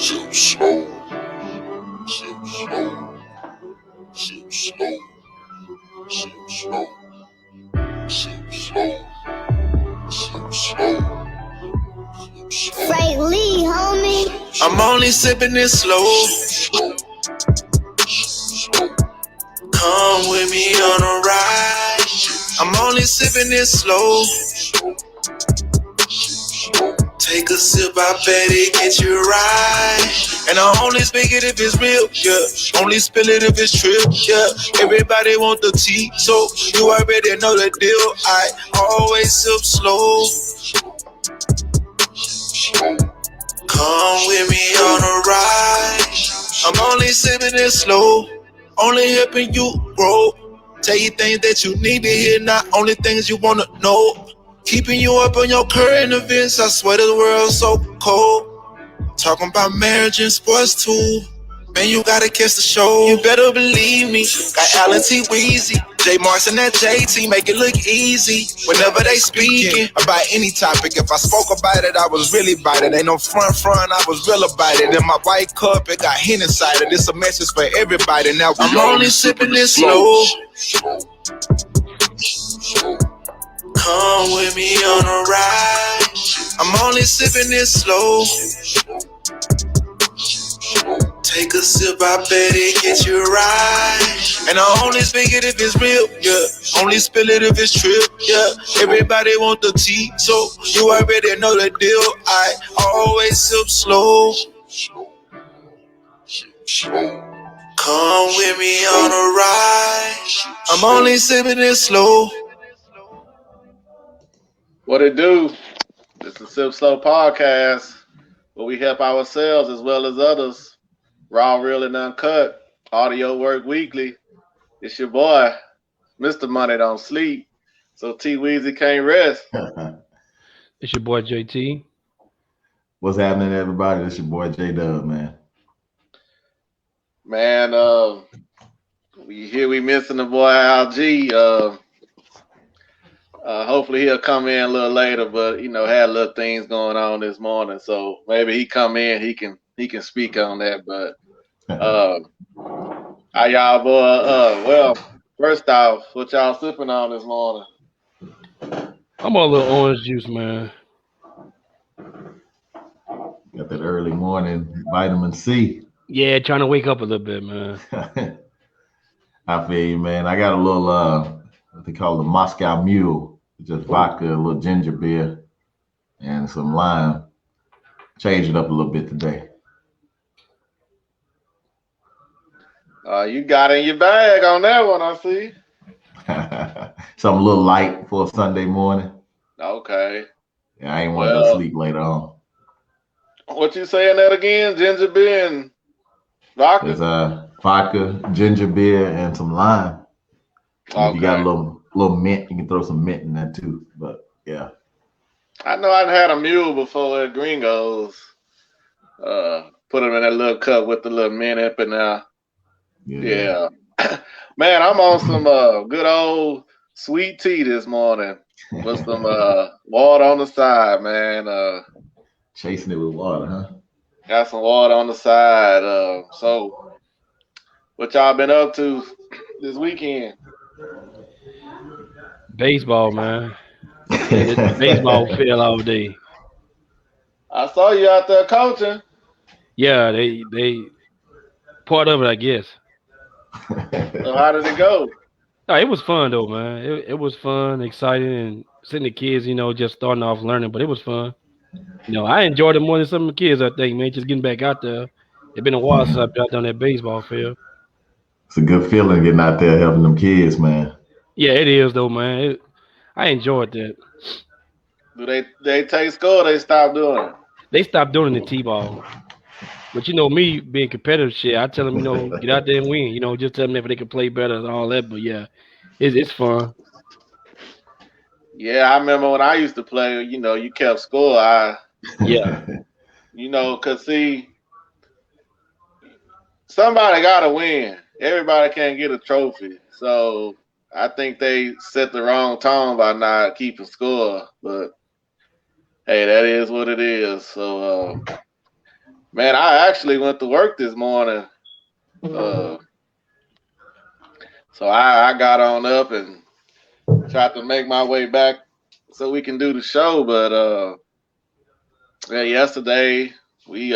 Sip slow, sip slow, sip slow, sip slow, sip slow, sip slow. Frank Lee, homie. I'm only sipping it slow. Come with me on a ride. I'm only sipping it slow. Take a sip, I bet it get you right. And I only speak it if it's real, yeah. Only spill it if it's true, yeah. Everybody want the tea, so you already know the deal. I always sip slow. Come with me on a ride. I'm only sipping it slow. Only helping you grow. Tell you things that you need to hear, not only things you wanna know. Keeping you up on your current events, I swear the world's so cold. Talking about marriage and sports too. Man, you gotta catch the show. You better believe me. Got Allen T. Weezy, J. Marks and that JT, make it look easy. Whenever they speaking about any topic, if I spoke about it, I was really about it. Ain't no front, I was real about it. In my white cup, it got Hen inside it. It's a message for everybody. Now I'm only sipping this slow. Come with me on a ride. I'm only sipping this slow. Take a sip, I bet it get you right. And I only speak it if it's real, yeah. Only spill it if it's true, yeah. Everybody want the tea, so you already know the deal. I always sip slow. Come with me on a ride. I'm only sipping it slow. What it do? It's the Sip Slow podcast where we help ourselves as well as others. Raw, real, and uncut. Audio work weekly. It's your boy, Mr. Money Don't Sleep. So T Weezy can't rest. It's your boy JT. What's happening, everybody? It's your boy J Dub, man. Man, we missing the boy LG. Hopefully he'll come in a little later, but had a little things going on this morning, so maybe he come in, he can speak on that. But how y'all boy? Well, first off, what y'all sipping on this morning? I'm on a little orange juice, man. Got that early morning vitamin C. Yeah, trying to wake up a little bit, man. I feel you, man. I got a little what they call the Moscow Mule, just vodka, a little ginger beer, and some lime. Changed it up a little bit today. You got in your bag on that one, I see. Something a little light for a Sunday morning. Okay. Yeah, I ain't want to go sleep later on. What you saying that again? Ginger beer and vodka? There's vodka, ginger beer, and some lime. Okay. If you got a little mint, you can throw some mint in that too. But yeah. I know I'd had a mule before at Gringos. Put them in that little cup with the little mint up in there. Yeah. Man, I'm on some good old sweet tea this morning with some water on the side, man. Chasing it with water, huh? Got some water on the side. So what y'all been up to this weekend? Baseball, man. Baseball field all day. I saw you out there coaching. Yeah, they part of it, I guess. So how did it go? No, it was fun though, man. It was fun, exciting, and seeing the kids, just starting off learning. But it was fun. I enjoyed it more than some of the kids. I think, man, just getting back out there. It's been a while since I've been out on that baseball field. It's a good feeling getting out there helping them kids, man. Yeah, it is though, man. I enjoyed that. Do they take score? Or they stop doing it? They stopped doing the T-ball. But me being competitive, shit, I tell them, get out there and win. Just tell them if they can play better and all that. But yeah, it's fun. Yeah, I remember when I used to play. You kept score. Yeah. Cause see, somebody gotta win. Everybody can't get a trophy. So I think they set the wrong tone by not keeping score. But hey, that is what it is. So Man, I actually went to work this morning. So I got on up and tried to make my way back so we can do the show. But yeah, yesterday we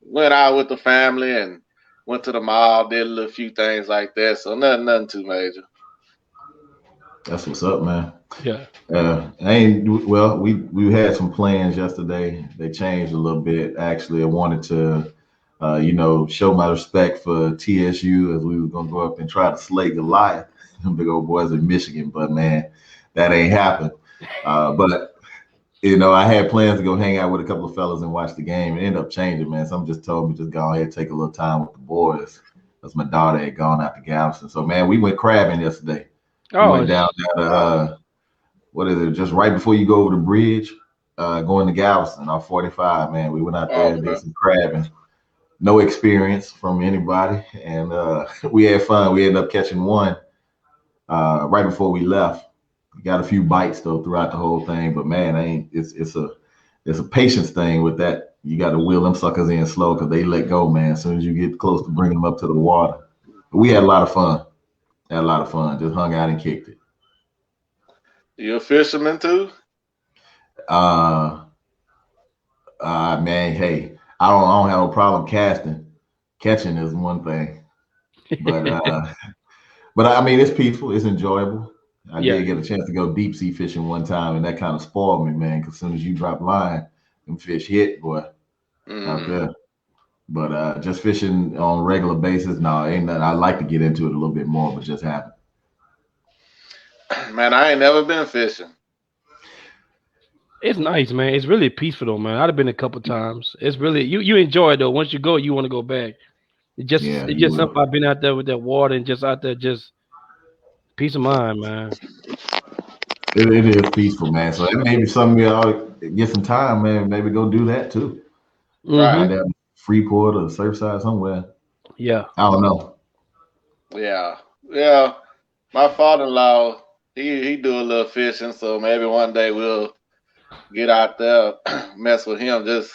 went out with the family and went to the mall, did a little few things like that. So nothing too major. That's what's up, man. Yeah. We had some plans yesterday. They changed a little bit. Actually, I wanted to, show my respect for TSU as we were gonna go up and try to slay Goliath, them big old boys in Michigan. But man, that ain't happened. But I had plans to go hang out with a couple of fellas and watch the game. It ended up changing, man. Some just told me just go ahead and take a little time with the boys. Because my daughter had gone out to Galveston. So man, we went crabbing yesterday. We went down to what is it? Just right before you go over the bridge, going to Galveston, off 45, man. We went out there and did some crabbing. No experience from anybody, and we had fun. We ended up catching one right before we left. We got a few bites though throughout the whole thing, but man, it's a patience thing with that. You got to wheel them suckers in slow because they let go, man. As soon as you get close to bringing them up to the water, but we had a lot of fun. Just hung out and kicked it. You a fisherman too? Man, hey, I don't have no problem casting. Catching is one thing, but I mean it's peaceful, it's enjoyable. I did get a chance to go deep sea fishing one time, and that kind of spoiled me, man. Because as soon as you drop line, them fish hit, boy, out there. But just fishing on a regular basis, no, ain't nothing. I like to get into it a little bit more, but just haven't. Man, I ain't never been fishing. It's nice, man. It's really peaceful though, man. I've been a couple times. It's really you enjoy it though. Once you go, you want to go back. It's just something I've been out there with that water and just out there, just peace of mind, man. It is peaceful, man. So that may be something y'all get some time, man. Maybe go do that too. Right. That Freeport or Surfside somewhere. Yeah. I don't know. Yeah. My father-in-law, he do a little fishing, so maybe one day we'll get out there, mess with him, just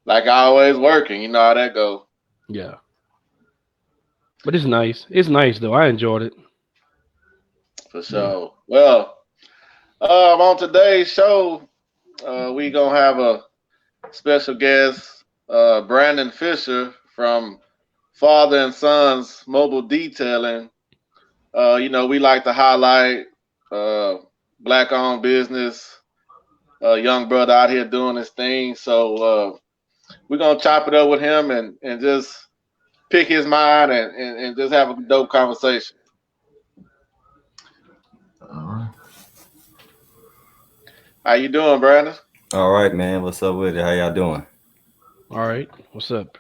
like always working. You know how that go. Yeah. But it's nice. It's nice though. I enjoyed it. For sure. Well, on today's show, we gonna have a special guest, Brandon Fisher from Father and Sons Mobile Detailing. We like to highlight black-owned business, young brother out here doing his thing. So we're gonna chop it up with him and just pick his mind and just have a dope conversation. All right. How you doing, Brandon? All right, man. What's up with it? How y'all doing? All right. What's up?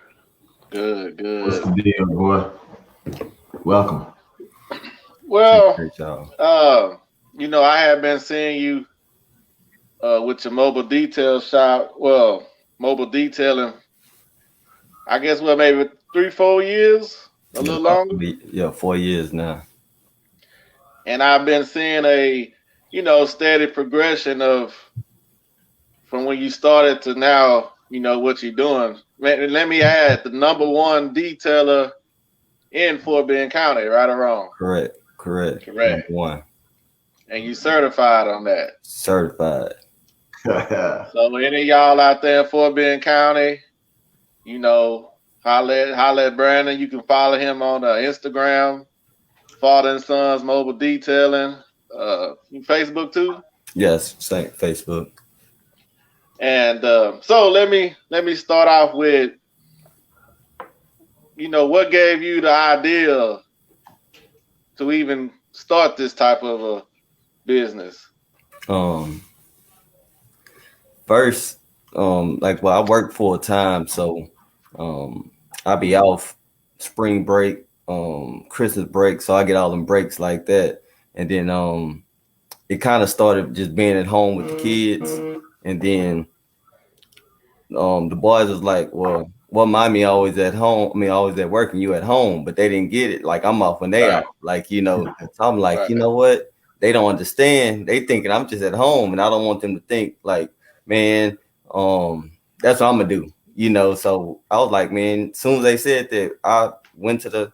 Good. What's the deal, boy? Welcome. Well, I have been seeing you with your mobile detail shop. Well, mobile detailing. I guess maybe 3-4 years, a little longer. Yeah, 4 years now. And I've been seeing a steady progression from when you started to now. What you're doing. Let me add, the number one detailer in Fort Bend County, right or wrong? Correct. Number one. And you certified on that? Certified. So any of y'all out there in Fort Bend County, holla at Brandon. You can follow him on Instagram, Father and Sons Mobile Detailing. Facebook too? Yes, same Facebook. And so let me start off with, what gave you the idea to even start this type of a business? First, I work full time, so I'll be off spring break, Christmas break, so I get all them breaks like that. And then it kind of started just being at home with the kids. And then the boys was like, well, mommy always at home. I mean, always at work and you at home, but they didn't get it. Like I'm off when they out. So I'm like, you know what? They don't understand. They thinking I'm just at home, and I don't want them to think like, man, that's what I'm gonna do. you know. So I was like, man, as soon as they said that, I went to the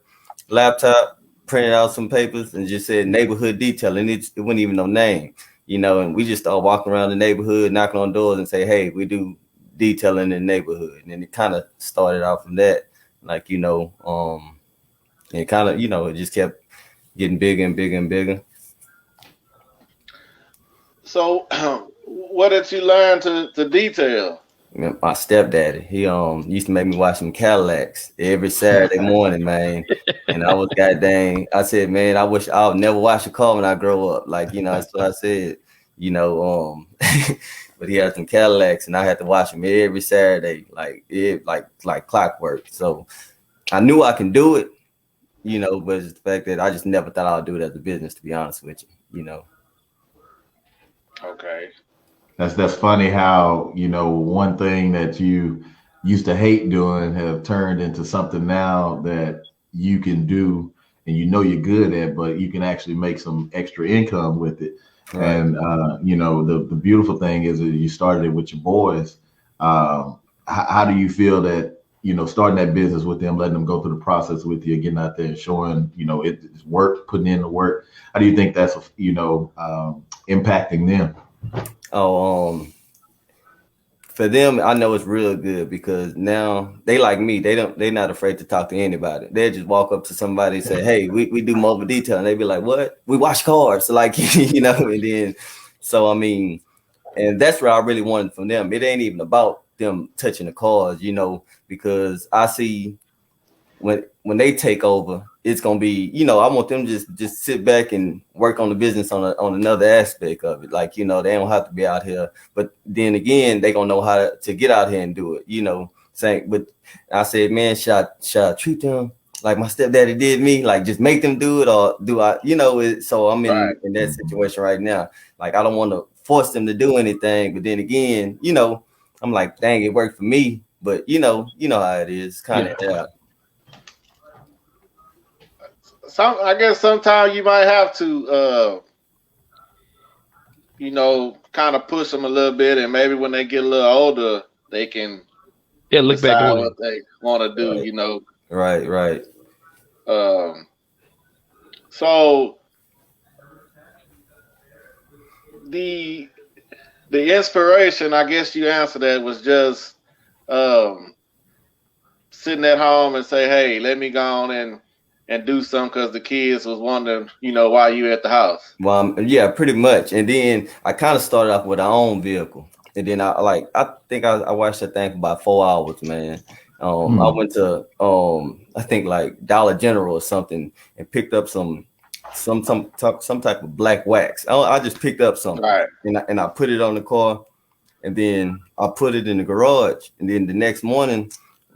laptop, printed out some papers, and just said neighborhood detailing. It wasn't even no name, you know. And we just started walking around the neighborhood, knocking on doors, and say, hey, we do detailing in the neighborhood. And then it kind of started out from that, like, you know, and kind of, you know, it just kept getting bigger and bigger and bigger. So, what did you learn to detail? My stepdaddy, he used to make me watch some Cadillacs every Saturday morning, man. And I was goddamn, I said, man, I wish I'll never watch a car when I grow up. Like, you know, that's what I said, you know, but he had some Cadillacs and I had to watch them every Saturday, like clockwork. So I knew I can do it, you know, but it's the fact that I just never thought I'd do it as a business, to be honest with you know. Okay. That's funny how, you know, one thing that you used to hate doing have turned into something now that you can do and you know you're good at, but you can actually make some extra income with it. Right. And you know, the beautiful thing is that you started it with your boys. How do you feel that, you know, starting that business with them, letting them go through the process with you, getting out there and showing, you know, it's work, putting in the work? How do you think that's, you know, impacting them? Oh, for them, I know it's real good because now they like me. They're not afraid to talk to anybody. They just walk up to somebody and say, "Hey, we do mobile detail," and they be like, "What? We wash cars." So like, you know, and then, so I mean, and that's where I really wanted from them. It ain't even about them touching the cars, you know, because I see when they take over, it's gonna be, you know, I want them just sit back and work on the business on another aspect of it. Like, you know, they don't have to be out here, but then again, they gonna know how to get out here and do it, you know. Saying, but I said, man, should I treat them like my stepdaddy did me? Like, just make them do it, or do I, you know? So I'm in that situation right now. Like, I don't want to force them to do anything, but then again, you know, I'm like, dang, it worked for me, but you know how it is, kind of. Yeah. I guess sometimes you might have to, you know, kind of push them a little bit, and maybe when they get a little older, they can look back on what they want to do. Right. You know. Right. So the inspiration, I guess you answered that, was just sitting at home and say, hey, let me go on and do something because the kids was wondering, you know, why you at the house. Well, yeah, pretty much. And then I kind of started off with our own vehicle. And then I think I watched that thing for about 4 hours, man. I went to I think like Dollar General or something and picked up some type of black wax. I just picked up something, right, and I put it on the car, and then I put it in the garage. And then the next morning,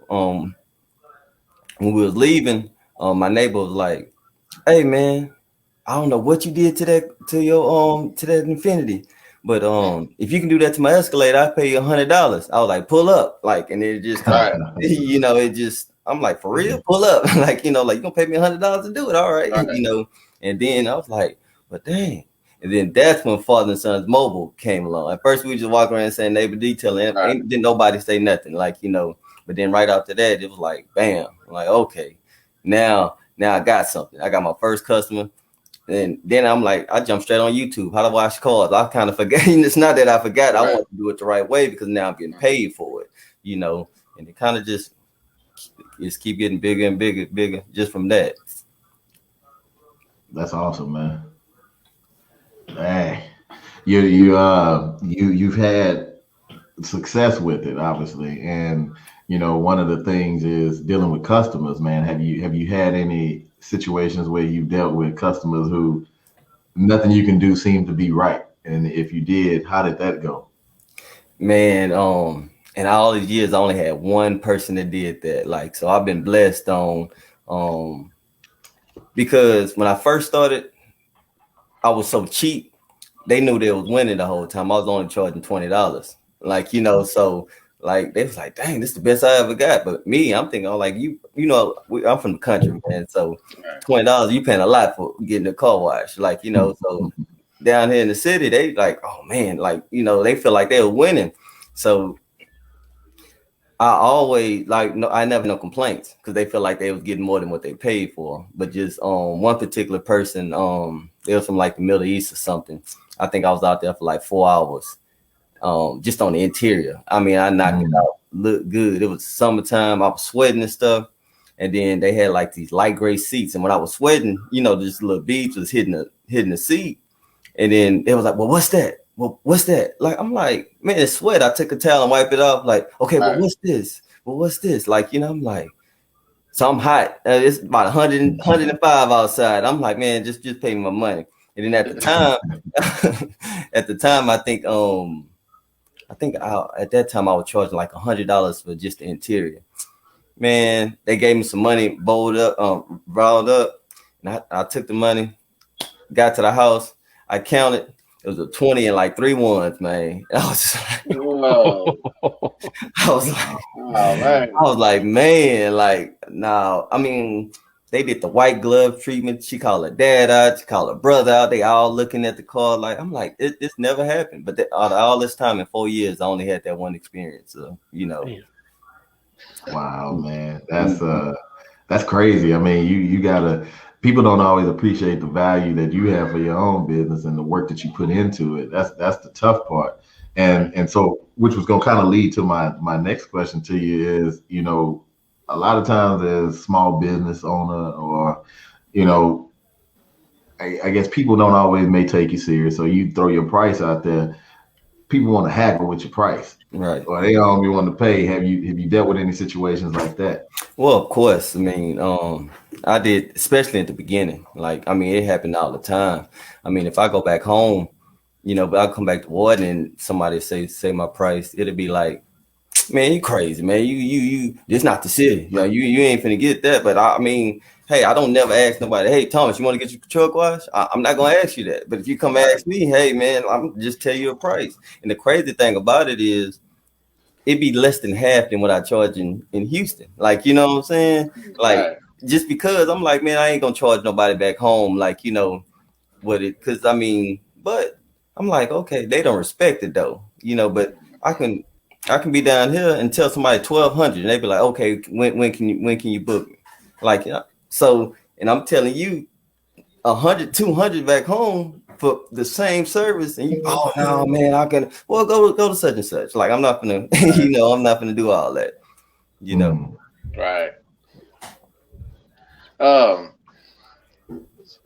when we was leaving, my neighbor was like, "Hey, man, I don't know what you did to that Infinity, but if you can do that to my Escalade, I'll pay you $100." I was like, "Pull up," like, and it just kind of, you know, it just, I'm like, for real, pull up, like, you know, like, you gonna pay me $100 to do it, all right, you know. And then I was like, but dang. And then that's when Father and Sons Mobile came along. At first, we just walk around saying neighbor detailing, and didn't nobody say nothing, like, you know. But then right after that, it was like, bam, I'm like, okay, now I got something. I got my first customer. And then I'm like, I jumped straight on YouTube. How to wash cars. I kind of forgot. It's not that I forgot. I want to do it the right way because now I'm getting paid for it, you know. And it kind of just keep getting bigger and bigger just from that. That's awesome, man. Hey, you've had success with it, obviously, and you know, one of the things is dealing with customers, man. Have you had any situations where you've dealt with customers who nothing you can do seemed to be right? And if you did, how did that go? Man, in all these years, I only had one person that did that. Like, so I've been blessed on, because when I first started, I was so cheap. They knew they was winning the whole time. I was only charging $20. Like, you know, so like they was like, dang, this is the best I ever got. But me, I'm thinking, like, you know, I'm from the country, man. So $20, you paying a lot for getting a car wash. Like, you know, so down here in the city, they like, oh man, like, you know, they feel like they were winning. So I always I never no complaints because they feel like they was getting more than what they paid for. But just one particular person, they was from like the Middle East or something. I think I was out there for like 4 hours, just on the interior. I mean, I knocked it out, looked good. It was summertime. I was sweating and stuff, and then they had like these light gray seats. And when I was sweating, just little beads was hitting the seat. And then it was like, well, what's that? Well, what's that? Like, I'm like, man, it's sweat. I took a towel and wipe it off. Like, okay, well, what's this? Well, what's this? Like, I'm like, so I'm hot. It's about 100, 105 outside. I'm like, man, just pay me my money. And then at the time, I think at that time I was charging like $100 for just the interior. Man, they gave me some money, rolled up, and I took the money, got to the house. I counted. It was a 20 and like 3 ones, man. I was just like, whoa. I was like, man, like, no. I mean, they did the white glove treatment. She called her dad out. She called her brother out. They all looking at the car. Like, I'm like, this never happened. But all this time in 4 years, I only had that one experience. So, Wow, man, that's crazy. I mean, you gotta. People don't always appreciate the value that you have for your own business and the work that you put into it. That's the tough part. And so, which was gonna kind of lead to my next question to you is, a lot of times as small business owner or, I guess people don't always may take you serious. So you throw your price out there. People want to haggle with your price, right? Or they don't be wanting to pay. Have you dealt with any situations like that? Well, of course. I mean, I did, especially at the beginning. Like, I mean, it happened all the time. I mean, if I go back home, but I'll come back to Warden and somebody say my price, it'll be like, man, you crazy, man. You it's not the city. You ain't finna get that. But I mean, hey, I don't never ask nobody, hey, Thomas, you want to get your truck washed? I'm not gonna ask you that. But if you come ask me, hey man, I'm just tell you a price. And the crazy thing about it is it'd be less than half than what I charge in Houston. Like, you know what I'm saying? Like, just because I'm like, man, I ain't gonna charge nobody back home, like, what it, because I mean, but I'm like, okay, they don't respect it though, but I can be down here and tell somebody 1,200 and they be like, okay, when can you book me? Like, so, and I'm telling you 100, 200 back home for the same service, and oh no, man, I can go to such and such. Like, I'm not gonna, I'm not gonna do all that, Right.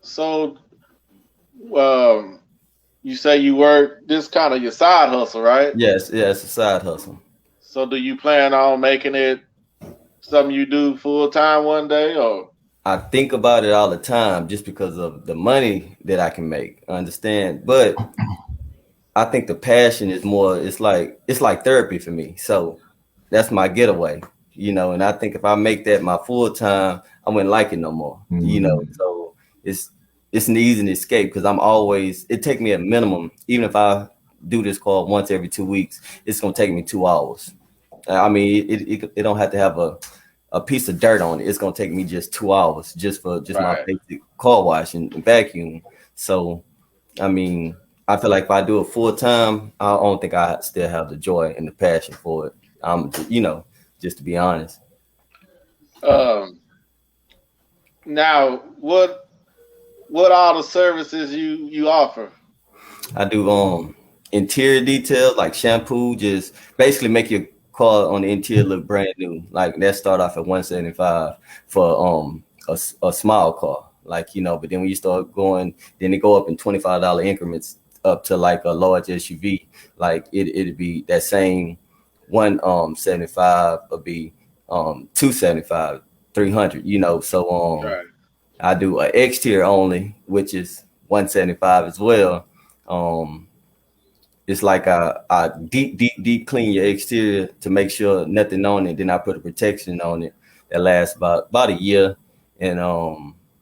So, you say you work this kind of your side hustle, right? Yes, it's a side hustle. So, do you plan on making it something you do full time one day, or? I think about it all the time just because of the money that I can make. I understand, but I think the passion is more. It's like therapy for me. So that's my getaway, And I think if I make that my full time, I wouldn't like it no more, So it's an easy escape because I'm always. It take me a minimum, even if I do this call once every 2 weeks, it's gonna take me 2 hours. I mean, it don't have to have a piece of dirt on it. It's gonna take me just 2 hours just for my basic car wash and vacuum. So, I mean, I feel like if I do it full time, I don't think I still have the joy and the passion for it. Just to be honest. Now, what all the services you offer? I do interior details like shampoo, just basically make your car on the interior look brand new. Like that start off at $175 for a small car, like but then when you start going, then they go up in $25 increments up to like a large SUV. Like it'd be that same $175 would be $275, $300, so I do an exterior only, which is $175 as well. It's like I deep clean your exterior to make sure nothing on it. Then I put a protection on it that lasts about a year. And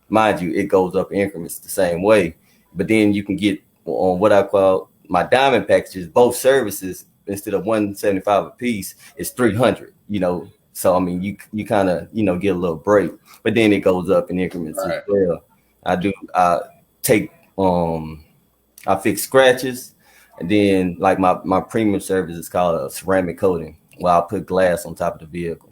mind you, it goes up in increments the same way. But then you can get on what I call my diamond packages, both services, instead of $175 a piece, it's $300. So I mean, you kind of get a little break. But then it goes up in increments as well. I fix scratches. And then like my premium service is called ceramic coating. where I put glass on top of the vehicle.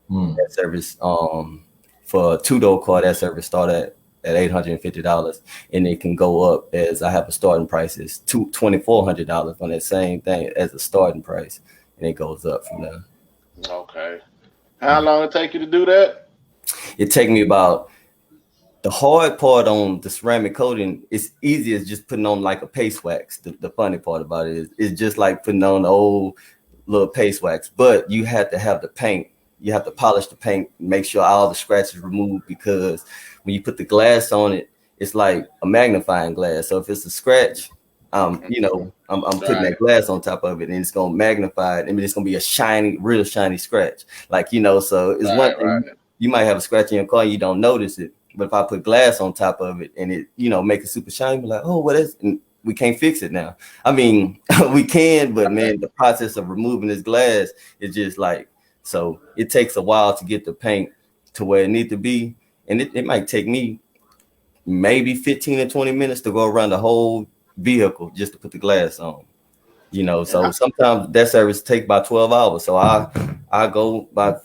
Mm. That service, for a two-door car, that service start at $850, and it can go up as I have a starting price is $2,400 on that same thing as a starting price, and it goes up from there. Okay. How long it take you to do that? It take me about, the hard part on the ceramic coating is easy as just putting on like a paste wax. The funny part about it is it's just like putting on the old little paste wax, but you have to have the paint. You have to polish the paint, make sure all the scratches removed, because when you put the glass on it, it's like a magnifying glass. So if it's a scratch, I'm putting that glass on top of it, and it's gonna magnify it. I mean, it's gonna be a shiny, real shiny scratch. Like, so it's one thing. You might have a scratch in your car, and you don't notice it. But if I put glass on top of it and it, make it super shiny, be like, oh, what is? And we can't fix it now. I mean, we can, but man, the process of removing this glass is just like, so it takes a while to get the paint to where it needs to be. And it might take me maybe 15 to 20 minutes to go around the whole vehicle just to put the glass on. So sometimes that service take about 12 hours. So I go about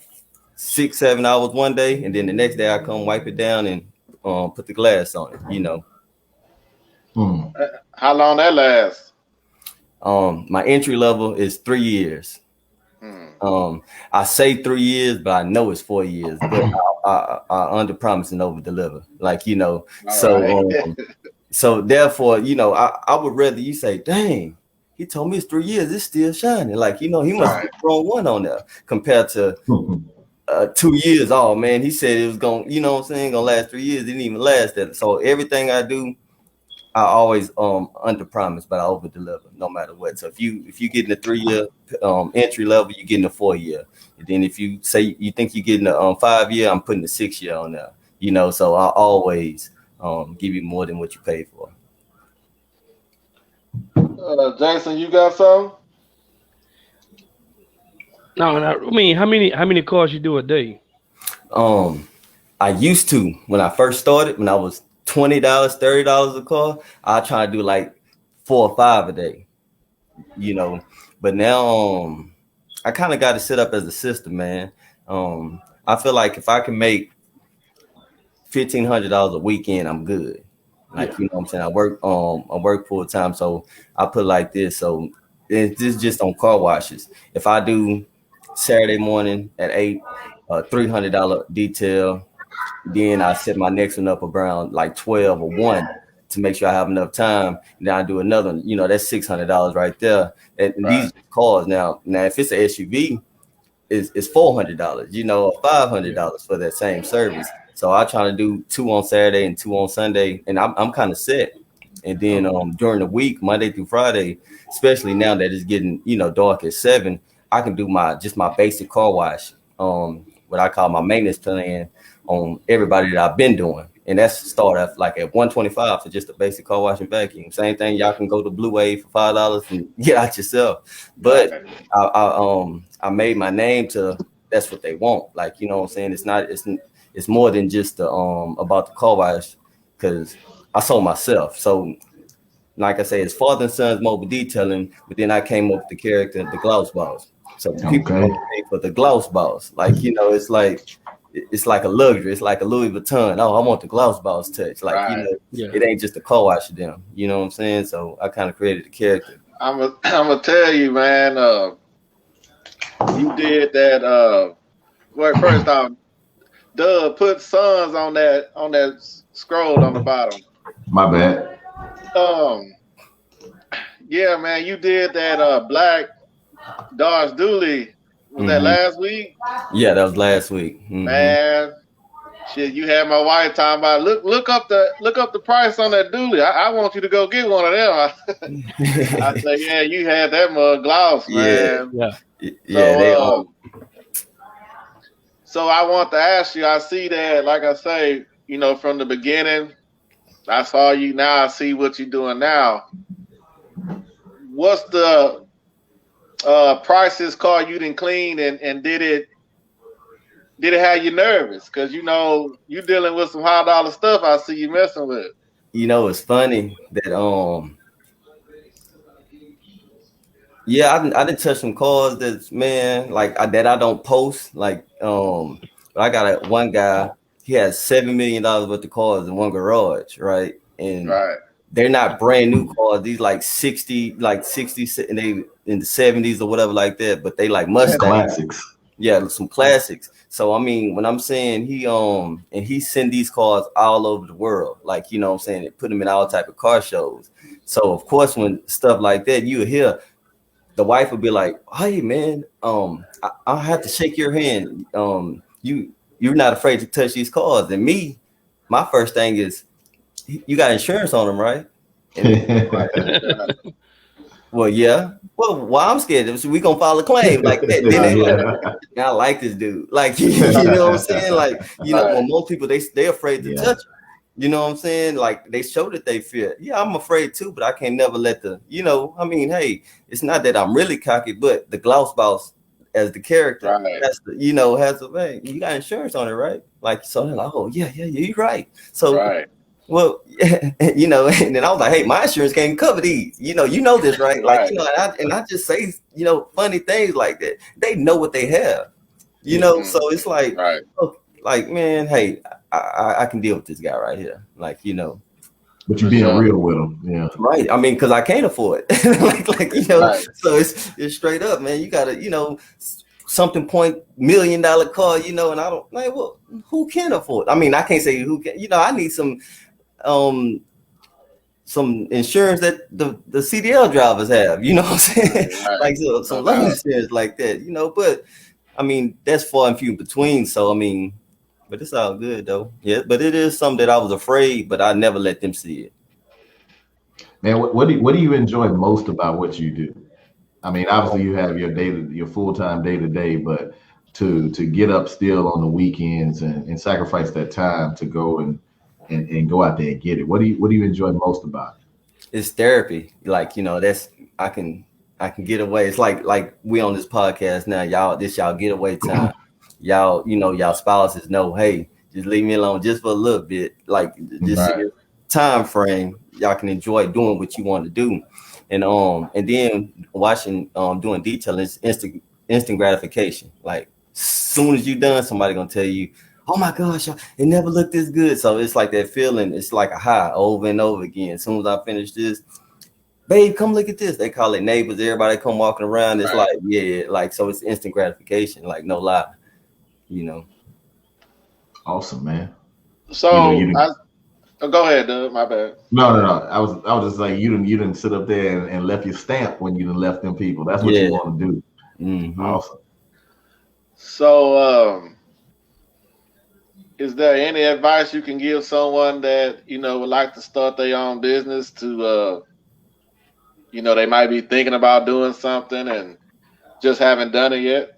6-7 hours one day, and then the next day I come wipe it down and put the glass on it. How long that lasts? My entry level is 3 years. I say 3 years, but I know it's 4 years. But I under promise and over deliver, so therefore, I would rather you say, dang, he told me it's 3 years, it's still shining. He must have thrown one on there compared to 2 years. Oh man, he said it was gonna last 3 years. It didn't even last that. So everything I do, I always under promise, but I over deliver no matter what. So if you get in a 3 year entry level, you get in a 4 year. And then if you say you think you get in a 5 year, I'm putting a 6 year on there. So I always give you more than what you pay for. Jason, you got some? No, I mean, how many cars you do a day? I used to, when I first started, when I was $20, $30 a car, I try to do like 4 or 5 a day, but now I kind of got it set up as a system, man. I feel like if I can make $1,500 a weekend, I'm good. You know what I'm saying? I work full time, so I put like this. So this is just on car washes. If I do Saturday morning at 8, $300 detail, then I set my next one up around like 12 or 1 to make sure I have enough time. And then I do another one, that's $600 right there. And these cars now if it's an SUV, it's $400, or $500 for that same service. So I try to do 2 on Saturday and 2 on Sunday, and I'm kind of set. And then during the week, Monday through Friday, especially now that it's getting dark at 7, I can do my basic car wash, what I call my maintenance plan on everybody that I've been doing. And that's start at like at $125 for just a basic car wash and vacuum. Same thing, y'all can go to Blue Wave for $5 and get out yourself. But I made my name to that's what they want. You know what I'm saying? It's more than just about the car wash, because I sold myself. So like I say, it's father and son's mobile detailing, but then I came up with the character, the Glouse Boss. So people pay for the Glouse Boss. It's like a luxury. It's like a Louis Vuitton. Oh, I want the Glouse Boss touch. It ain't just a car wash to them. You know what I'm saying? So I kind of created the character. I'm gonna tell you, man. You did that. First off, Doug, put sons on that scroll on the bottom. My bad. Yeah, man, you did that black Dodge Dually. Was that last week? Yeah, that was last week. Man, shit, you had my wife talking about look up the price on that Dually. I want you to go get one of them. I said, yeah, you had that mug gloss, man. Yeah. So I want to ask you, I see that, like I say, from the beginning, I saw you, now I see what you're doing now. What's the prices car you didn't clean, and did it have you nervous? Because you're dealing with some high dollar stuff I see you messing with. It's funny that Yeah, I didn't touch some cars that's man like that I don't post like but I got one guy, he has $7 million worth of cars in one garage, right? And Right. they're not brand new cars. These like 60 and they in the 70s or whatever like that, but they like Some Mustangs. classics. Yeah, some classics. So I mean, when I'm saying and he send these cars all over the world, like you know what I'm saying, it put them in all type of car shows. So of course when stuff like that you hear, the wife would be like, "Hey man, I'll have to shake your hand. You're not afraid to touch these cars." And me, my first thing is, you got insurance on them, right? And well, yeah. Well, why I'm scared? So we gonna file a claim like that. Then they like, I like this dude. Like you know what I'm saying? Like you know, when most people they afraid to touch. You know what I'm saying? Like they show that they fear. Yeah, I'm afraid too, but I can't never let I mean, hey, it's not that I'm really cocky, but the gloss boss as the character has to, has to, hey, you got insurance on it, right? Like, so they're like, oh, yeah, you're right. So, well, and then I was like, hey, my insurance can't cover these. You know this, right? Like, and I just say, funny things like that. They know what they have, so it's like, like, man, hey, I can deal with this guy right here. Like, But you're being real with him. Yeah. Right. I mean, because I can't afford it. So it's straight up, man. You got to, something $1 million car, and I don't like, well, who can afford it? I mean, I can't say who can, I need some insurance that the CDL drivers have, you know what I'm saying? Like some loan insurance like that, but I mean, that's far and few between. So, I mean, but it's all good though. Yeah, but it is something that I was afraid, but I never let them see it. Man, what do you enjoy most about what you do? I mean, obviously you have your full-time day-to-day, but to get up still on the weekends and sacrifice that time to go and go out there and get it. What do you enjoy most about it? It's therapy. Like, that's I can get away. It's like we on this podcast now, y'all getaway time. Y'all spouses know, hey, just leave me alone just for a little bit. Like just time frame, y'all can enjoy doing what you want to do. And then watching doing detailing is instant gratification. Like soon as you done, somebody gonna tell you, oh my gosh, it never looked this good. So it's like that feeling, it's like a high over and over again. As soon as I finish this, babe, come look at this. They call it neighbors, everybody come walking around. It's like, yeah, like so it's instant gratification, like no lie. Awesome, man. So go ahead, Doug. My bad. No. I was just like, you didn't sit up there and left your stamp when you done left them people. That's what you want to do. Mm-hmm. Awesome. So, is there any advice you can give someone that would like to start their own business? To they might be thinking about doing something and just haven't done it yet.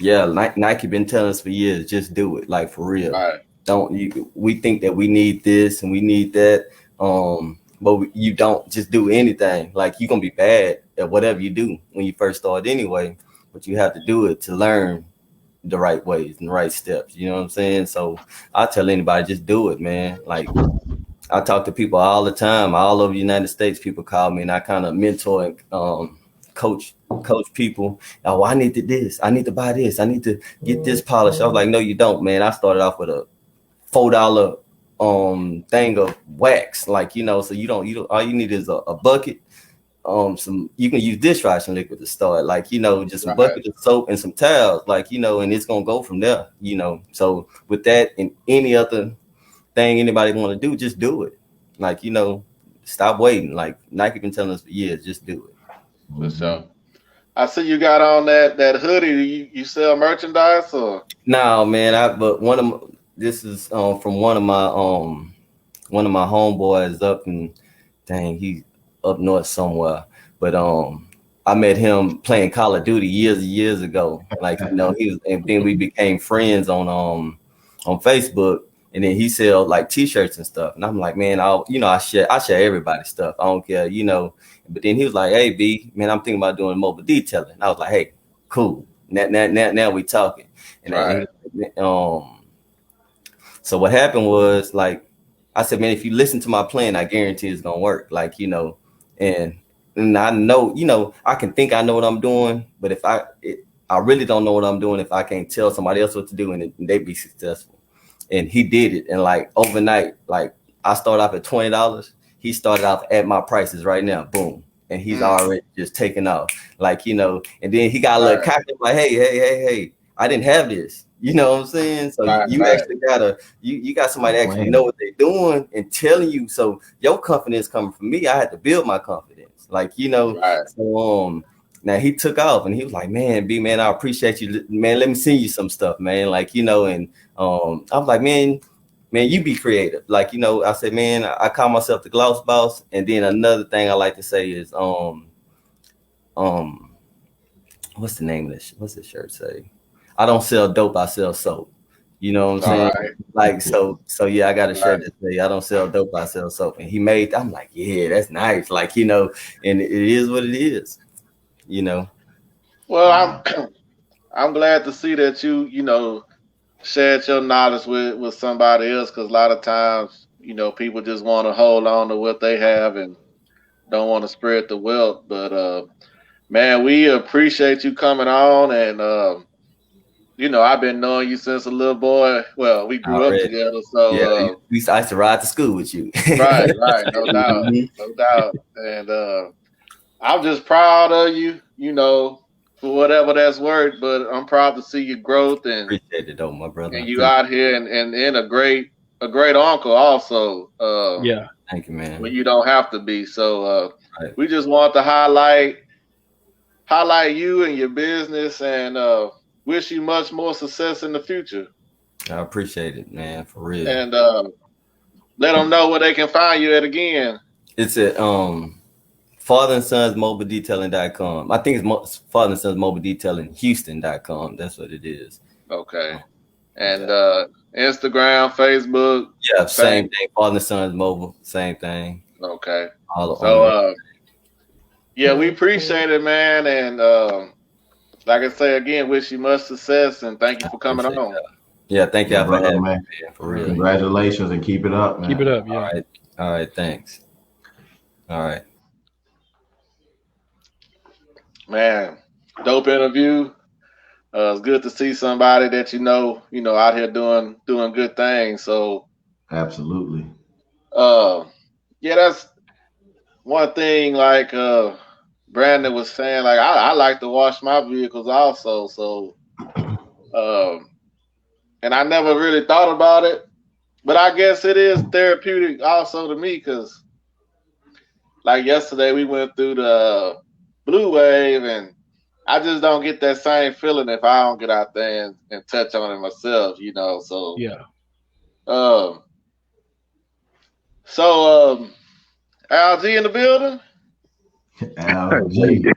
Yeah, Nike been telling us for years, just do it, like for real. Right. We think that we need this and we need that, but you don't just do anything. Like you're gonna be bad at whatever you do when you first start anyway, but you have to do it to learn the right ways and the right steps. You know what I'm saying? So I tell anybody, just do it, man. Like I talk to people all the time, all over the United States. People call me and I kind of mentor and coach people. Oh, I need to this. I need to buy this. I need to get this polish. I was like, no, you don't, man. I started off with a $4 thing of wax, like so you don't all you need is a bucket, some you can use dishwashing liquid to start, like just a bucket of soap and some towels, like and it's gonna go from there, so with that and any other thing anybody want to do, just do it, like stop waiting. Like Nike been telling us for years, just do it. For sure. I see you got on that hoodie. You sell merchandise or? No, man. But this is from one of my homeboys up in, dang, he's up north somewhere. But I met him playing Call of Duty years ago. Like he was, and then we became friends on Facebook. And then he sell like T-shirts and stuff. And I'm like, man, I share everybody's stuff. I don't care, But then he was like, hey, B, man, I'm thinking about doing mobile detailing. And I was like, hey, cool. Now we talking. And so what happened was, like, I said, man, if you listen to my plan, I guarantee it's gonna work. Like, and and I know, you know, I can think I know what I'm doing, but if I really don't know what I'm doing if I can't tell somebody else what to do and they be successful. And he did it, and like overnight, like I started off at $20. He started off at my prices right now, boom, and he's already just taking off, like, you know. And then he got a little cocky, like, hey, I didn't have this, you know what I'm saying? So you actually gotta, you got somebody that actually know what they're doing and telling you. So your confidence coming from me, I had to build my confidence, like, you know. So now he took off and he was like, man, B, man, I appreciate you, man. Let me send you some stuff, man. Like, you know, and I was like, man, you be creative. Like, you know, I said, man, I call myself the gloss boss. And then another thing I like to say is, what's the name of this? What's this shirt say? I don't sell dope, I sell soap. You know what I'm saying? Right. Like, so yeah, I got a shirt that say, I don't sell dope, I sell soap. And he made, I'm like, yeah, that's nice. Like, you know, and it is what it is. You know. Well, I'm glad to see that you know, shared your knowledge with somebody else, because a lot of times, you know, people just want to hold on to what they have and don't want to spread the wealth. But man, we appreciate you coming on, and you know, I've been knowing you since a little boy. Well, we grew up together, so yeah, I used to ride to school with you. right, no doubt, and I'm just proud of you, you know, for whatever that's worth. But I'm proud to see your growth, and appreciate it, though, my brother. And you out here and a great uncle also. Yeah, thank you, man. When you don't have to be. So we just want to highlight you and your business, and wish you much more success in the future. I appreciate it, man, for real. And let them know where they can find you at again. It's at Father and Sons Mobile Detailing.com. I think it's Father and Sons Mobile Detailing Houston.com. That's what it is. Okay. And Instagram, Facebook. Yeah, same thing. Father and Sons Mobile, same thing. Okay. So yeah, we appreciate it, man. And like I say again, wish you much success, and thank you for coming on. That. Yeah, thank y'all for having me, man. For real. Congratulations, and keep it up, man. Keep it up, yeah. All right, thanks. All right. Man, dope interview. It's good to see somebody that you know, out here doing good things. So absolutely. Yeah, that's one thing. Like Brandon was saying, like I like to wash my vehicles also. So, and I never really thought about it, but I guess it is therapeutic also to me, because like yesterday we went through the Blue Wave, and I just don't get that same feeling if I don't get out there and touch on it myself, you know. So yeah. LG in the building. LG.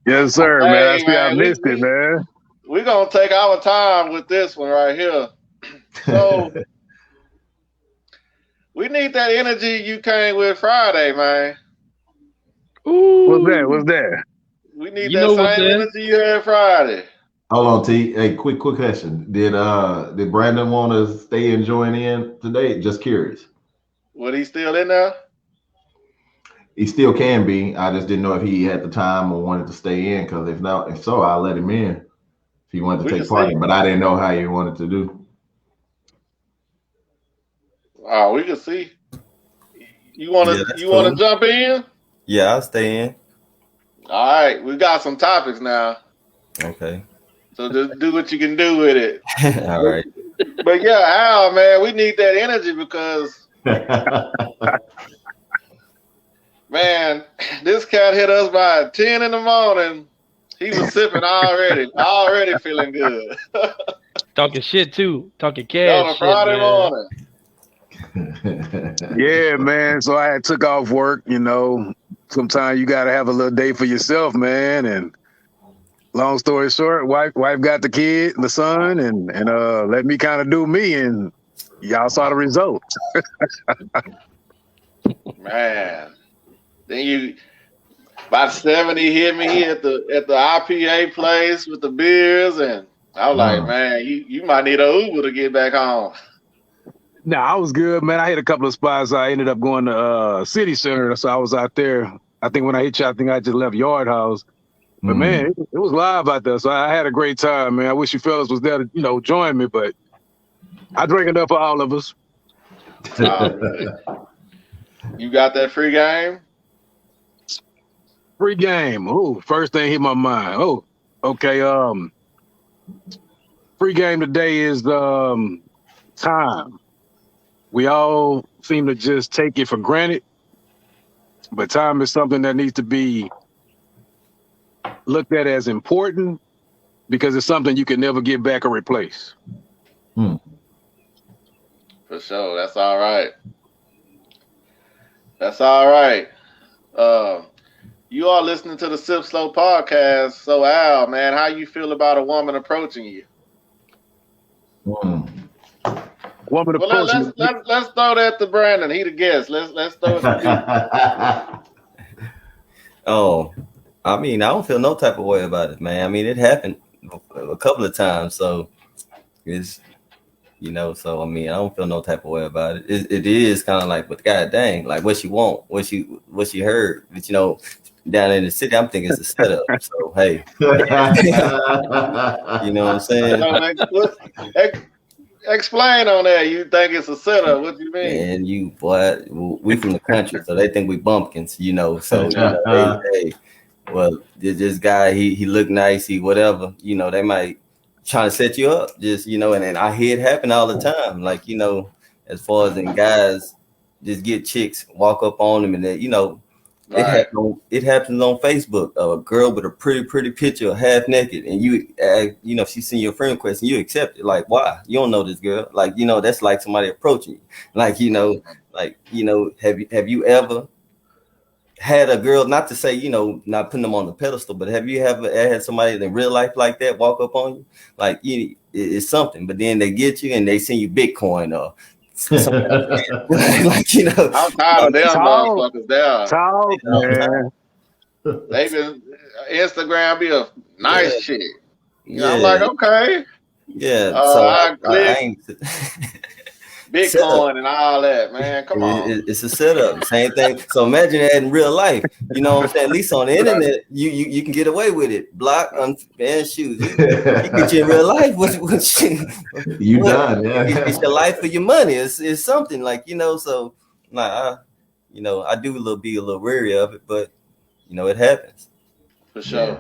Yes, sir, man. I missed it, man. We're gonna take our time with this one right here. So we need that energy you came with Friday, man. Ooh. What's that? We need that same energy you had Friday. Hold on, T. Hey, quick question. Did Brandon want to stay and join in today? Just curious. Was he still in there? He still can be. I just didn't know if he had the time or wanted to stay in, because if so, I'll let him in if he wanted to take part in. But I didn't know how he wanted to do. Oh, we can see. You want to jump in? Yeah, I'll stay in. All right, we got some topics now. Okay. So just do what you can do with it. All right. But yeah, Al, man, we need that energy, because man, this cat hit us by 10 in the morning. He was sipping already feeling good. Talking shit too. Talking cash. On a Friday morning. Yeah, man. So I took off work, you know. Sometimes you gotta have a little day for yourself, man. And long story short, wife got the son, and let me kind of do me, and y'all saw the result. Man, then you about 70 hit me at the IPA place with the beers, and I was like, man, you might need a Uber to get back home. No, I was good, man. I hit a couple of spots. I ended up going to City Center, so I was out there I think when I hit you, I think I just left Yard House. But man, it was live out there, so I had a great time, man. I wish you fellas was there to, join me, but I drink enough for all of us. You got that free game? Free game. Oh, first thing hit my mind. Oh, okay. Free game today is time. We all seem to just take it for granted, but time is something that needs to be looked at as important because it's something you can never get back or replace. For sure. That's all right. That's all right. You are listening to the Sip Slow podcast. So Al, man, how you feel about a woman approaching you? Woman approaching let's throw that to Brandon. He the guest. Let's throw it to you. Oh, I mean, I don't feel no type of way about it, man. I mean, it happened a couple of times, so it's, so I mean, I don't feel no type of way about it. It is kind of like, but god dang, like what she want, what she heard, but down in the city, I'm thinking it's a setup. So hey, you know what I'm saying? Explain on that. You think it's a setup? What do you mean? And we from the country, so they think we bumpkins, So hey, well, this guy, he look nice, he whatever, they might try to set you up, just and I hear it happen all the time. Like, as far as in guys just get chicks, walk up on them, and then right. It happens on Facebook. A girl with a pretty picture, half naked, and you she's seen your friend request and you accept it. Like, why? You don't know this girl. Like, that's like somebody approaching you. Like, have you ever had a girl, not to say, not putting them on the pedestal, but have you ever had somebody in real life like that walk up on you? Like, it's something, but then they get you and they send you Bitcoin or something like, I'm tired of them motherfuckers there. Man. They been Instagram be a nice chick. I'm like, okay. Yeah. I click Bitcoin and all that, man. Come on. It's a setup. Same thing. So imagine that in real life. You know what I'm saying? At least on the internet, you can get away with it. Block and shoot. You get you in real life. You done, yeah. It's your life for your money. It's something like, so I do be a little wary of it, but it happens. For sure. Yeah.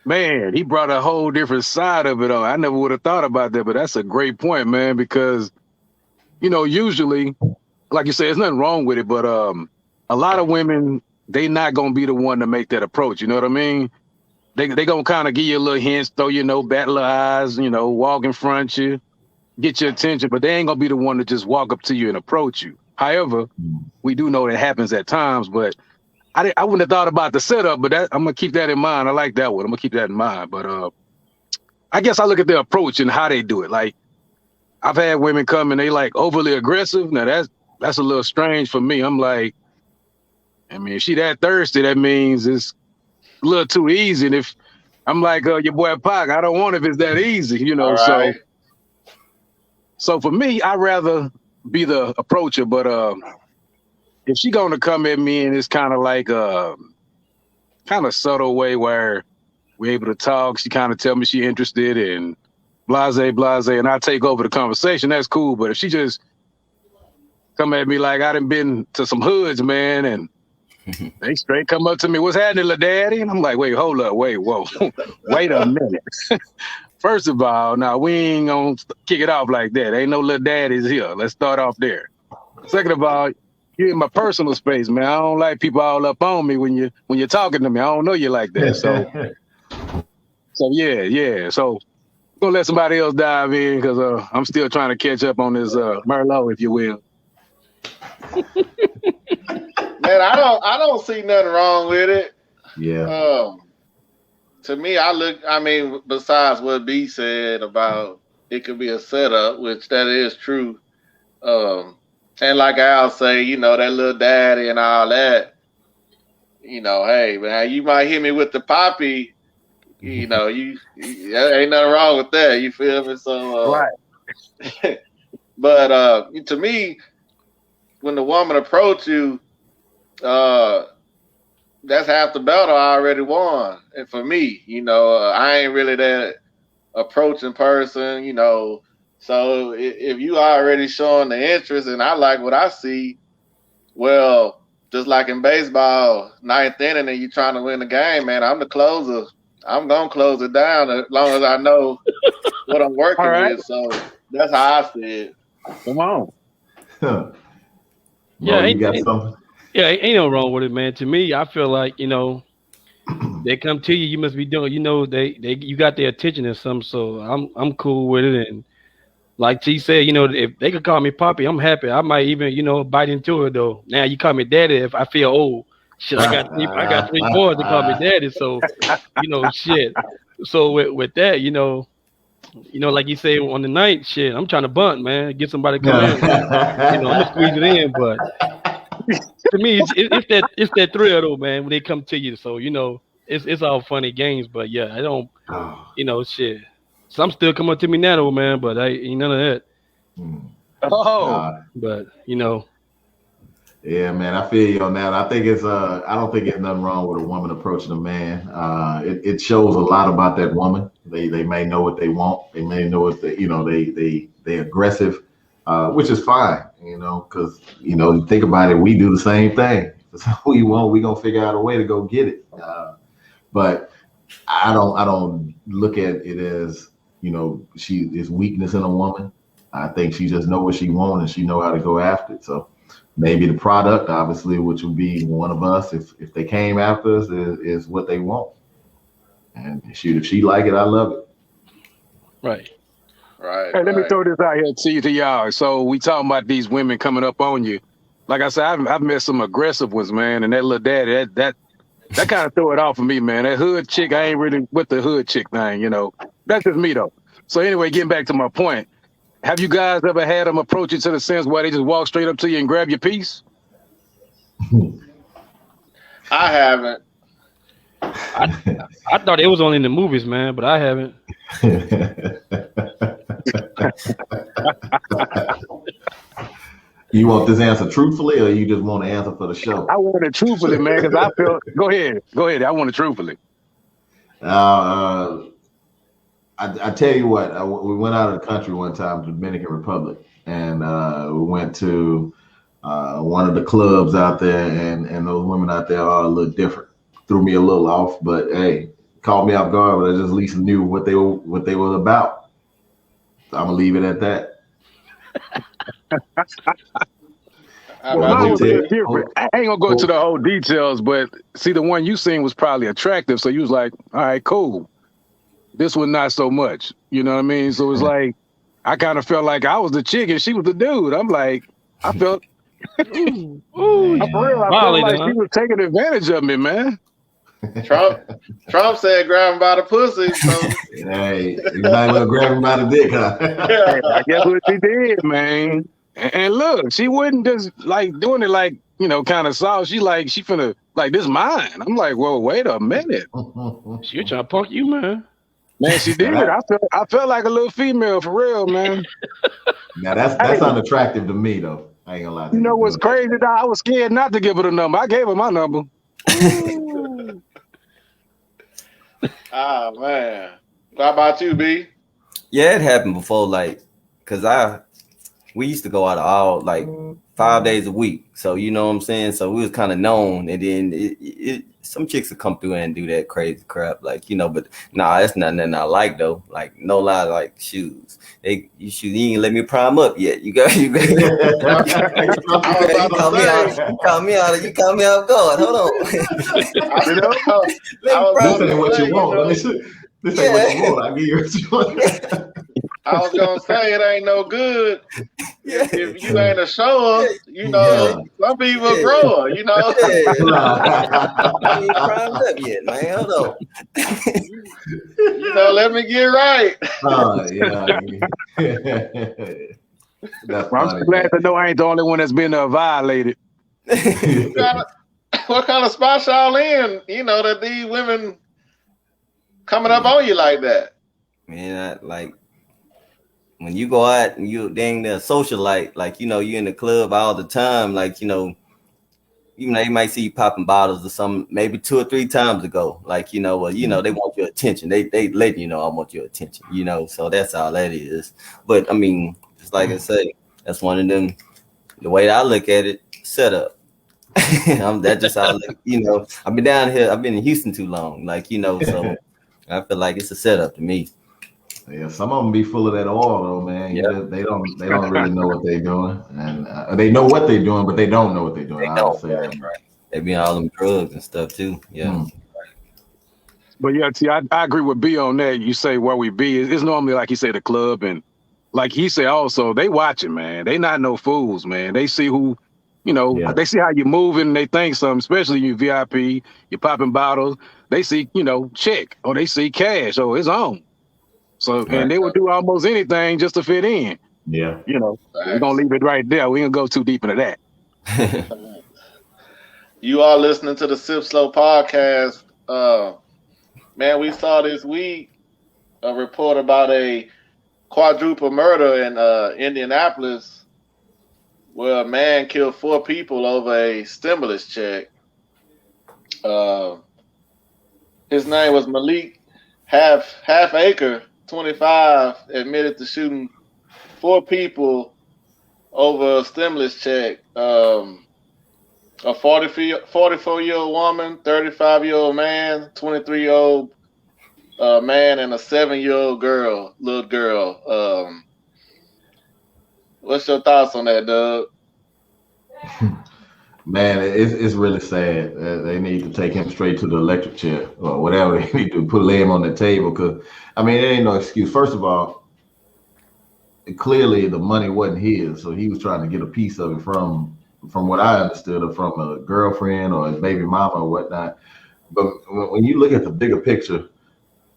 Man, he brought a whole different side of it on. I never would have thought about that, but that's a great point, man, because, usually, like you say, there's nothing wrong with it, but a lot of women, they not going to be the one to make that approach. You know what I mean? They going to kind of give you a little hints, throw bat little eyes, walk in front of you, get your attention, but they ain't going to be the one to just walk up to you and approach you. However, we do know that happens at times, but I wouldn't have thought about the setup, but I'm going to keep that in mind. I like that one. I'm going to keep that in mind. But I guess I look at their approach and how they do it. Like, I've had women come and they like overly aggressive. Now, that's a little strange for me. I'm like, I mean, if she that thirsty, that means it's a little too easy. And if I'm like, your boy Pac, I don't want it if it's that easy, Right. So for me, I'd rather be the approacher, but if she gonna come at me and it's kind of like kind of subtle way where we're able to talk, she kind of tell me she interested and blase, and I take over the conversation, that's cool. But if she just come at me like I done been to some hoods, man, and they straight come up to me, what's happening, little daddy? And I'm like, wait, hold up, wait, whoa, wait a minute. First of all, now we ain't gonna kick it off like that. Ain't no little daddies here. Let's start off there. Second of all, you're in my personal space, man. I don't like people all up on me when you're talking to me. I don't know you like that. So yeah. So I'm gonna let somebody else dive in because I'm still trying to catch up on this Merlot, if you will. Man, I don't see nothing wrong with it. Yeah. To me, besides what B said about it could be a setup, which that is true. And like Al say, that little daddy and all that, hey, man, you might hit me with the poppy, ain't nothing wrong with that. You feel me? So, right. But to me, when the woman approach you, that's half the battle I already won. And for me, I ain't really that approaching person, So if you already showing the interest and I like what I see, well, just like in baseball, ninth inning and you trying to win the game, man, I'm the closer. I'm gonna close it down as long as I know what I'm All working right, with. So that's how I see it. come on. Mo, Yeah, you got something? ain't no wrong with it, man. To me, I feel like they come to you, you must be doing. They you got their attention or something. So I'm cool with it. And like T said, if they could call me Poppy, I'm happy. I might even bite into it though. Now you call me Daddy if I feel old. Shit, I got three boys to call me Daddy. So shit. So with that, like you say on the night, shit, I'm trying to bunt, man. Get somebody to come in. I'm gonna squeeze it in, but to me, it's that thrill though, man. When they come to you, so it's all funny games, but yeah, I don't, shit. Some still come up to me now, though, man, but I ain't none of that. Oh, But Yeah, man, I feel you on that. I think I don't think there's nothing wrong with a woman approaching a man. It shows a lot about that woman. They may know what they want. They may know what they aggressive, which is fine, because you think about it, we do the same thing. If it's what we want, we gonna figure out a way to go get it. But I don't look at it as she is weakness in a woman. I think she just know what she wants and she know how to go after it. So maybe the product, obviously, which would be one of us, if they came after us, is what they want. And shoot, if she like it, I love it. right. Right. hey, let me throw this out here to y'all. So we talking about these women coming up on you. Like I said, I've met some aggressive ones, man, and that little daddy, that kind of throw it off for me, man. That hood chick, I ain't really with the hood chick thing, That's just me though. So anyway, getting back to my point, have you guys ever had them approach you to the sense where they just walk straight up to you and grab your piece? I haven't. I thought it was only in the movies, man, but I haven't. You want this answer truthfully, or you just want to answer for the show? I want it truthfully, man, because I feel. Go ahead. I want it truthfully. I tell you what, we went out of the country one time to Dominican Republic, and we went to one of the clubs out there, and those women out there are a little different. Threw me a little off, but hey, caught me off guard. But I just at least knew what they were about. So I'm gonna leave it at that. Well, mine was a little different. I ain't gonna go into the whole details, but see, the one you seen was probably attractive, so you was like, all right, cool. This one not so much. You know what I mean? So it's like I kind of felt like I was the chick and she was the dude. I'm like, I felt Ooh, for real, I felt like huh? she was taking advantage of me, man. Trump said grab him by the pussy. So. Hey, you're not gonna grab him by the dick, huh? Hey, I guess what she did, man. And look, she wasn't just like doing it like, kind of soft. She finna like this mine. I'm like, well, wait a minute. She was trying to punk you, man. Man, she did. I felt like a little female for real, man. Now that's unattractive to me though. I ain't gonna lie to you. You know what's crazy? I was scared not to give her the number. I gave her my number. Ah, man. How about you, B? Yeah, it happened before, like, cause we used to go out all like 5 days a week. So you know what I'm saying? So we was kind of known, and then some chicks would come through and do that crazy crap, like, but nah, that's not nothing I like though. Like, no lie, like shoes. You ain't let me prime up yet. You call me out guard. Hold on. This ain't what you want. This ain't what you want. I give you what you want. I was gonna say it ain't no good if you ain't a shower. Some people are grower. I ain't primed up yet, man. Hold on. Let me get right. That's I'm just glad to know I ain't the only one that's been violated. What kind of spot y'all in? That these women coming up on you like that. Man, when you go out and you dang the socialite, like, you're in the club all the time, like, they might see you popping bottles or something maybe 2 or 3 times ago. Like, they want your attention. They letting you know I want your attention, so that's all that is. But I mean, just like I say, that's one of them, the way that I look at it, setup. That's just how I look, I've been down here, I've been in Houston too long, so I feel like it's a setup to me. Yeah, some of them be full of that oil though, man. Yep. They don't really know what they're doing, and they know what they're doing, but they don't know what they're doing. Right. They be on all them drugs and stuff too. Yeah. But yeah, T, I agree with B on that. You say where we be it's normally like you say the club, and like he said also they watching, man. They not no fools, man. They see who, they see how you moving. And they think something, especially you VIP, you popping bottles. They see check or they see cash or it's on. So and they would do almost anything just to fit in. Yeah, we're gonna leave it right there. We ain't gonna go too deep into that. You are listening to the Sip Slow podcast. Man, we saw this week a report about a quadruple murder in Indianapolis where a man killed 4 people over a stimulus check. His name was Malik Half Acre, 25, admitted to shooting 4 people over a stimulus check. A 44-year-old woman, 35-year-old man, 23-year-old man, and a 7-year-old little girl. What's your thoughts on that, Doug? Man, it's really sad. They need to take him straight to the electric chair or whatever they need to lay him on the table. Because I mean, it ain't no excuse. First of all, clearly the money wasn't his, so he was trying to get a piece of it from what I understood, or from a girlfriend or his baby mama or whatnot. But when you look at the bigger picture,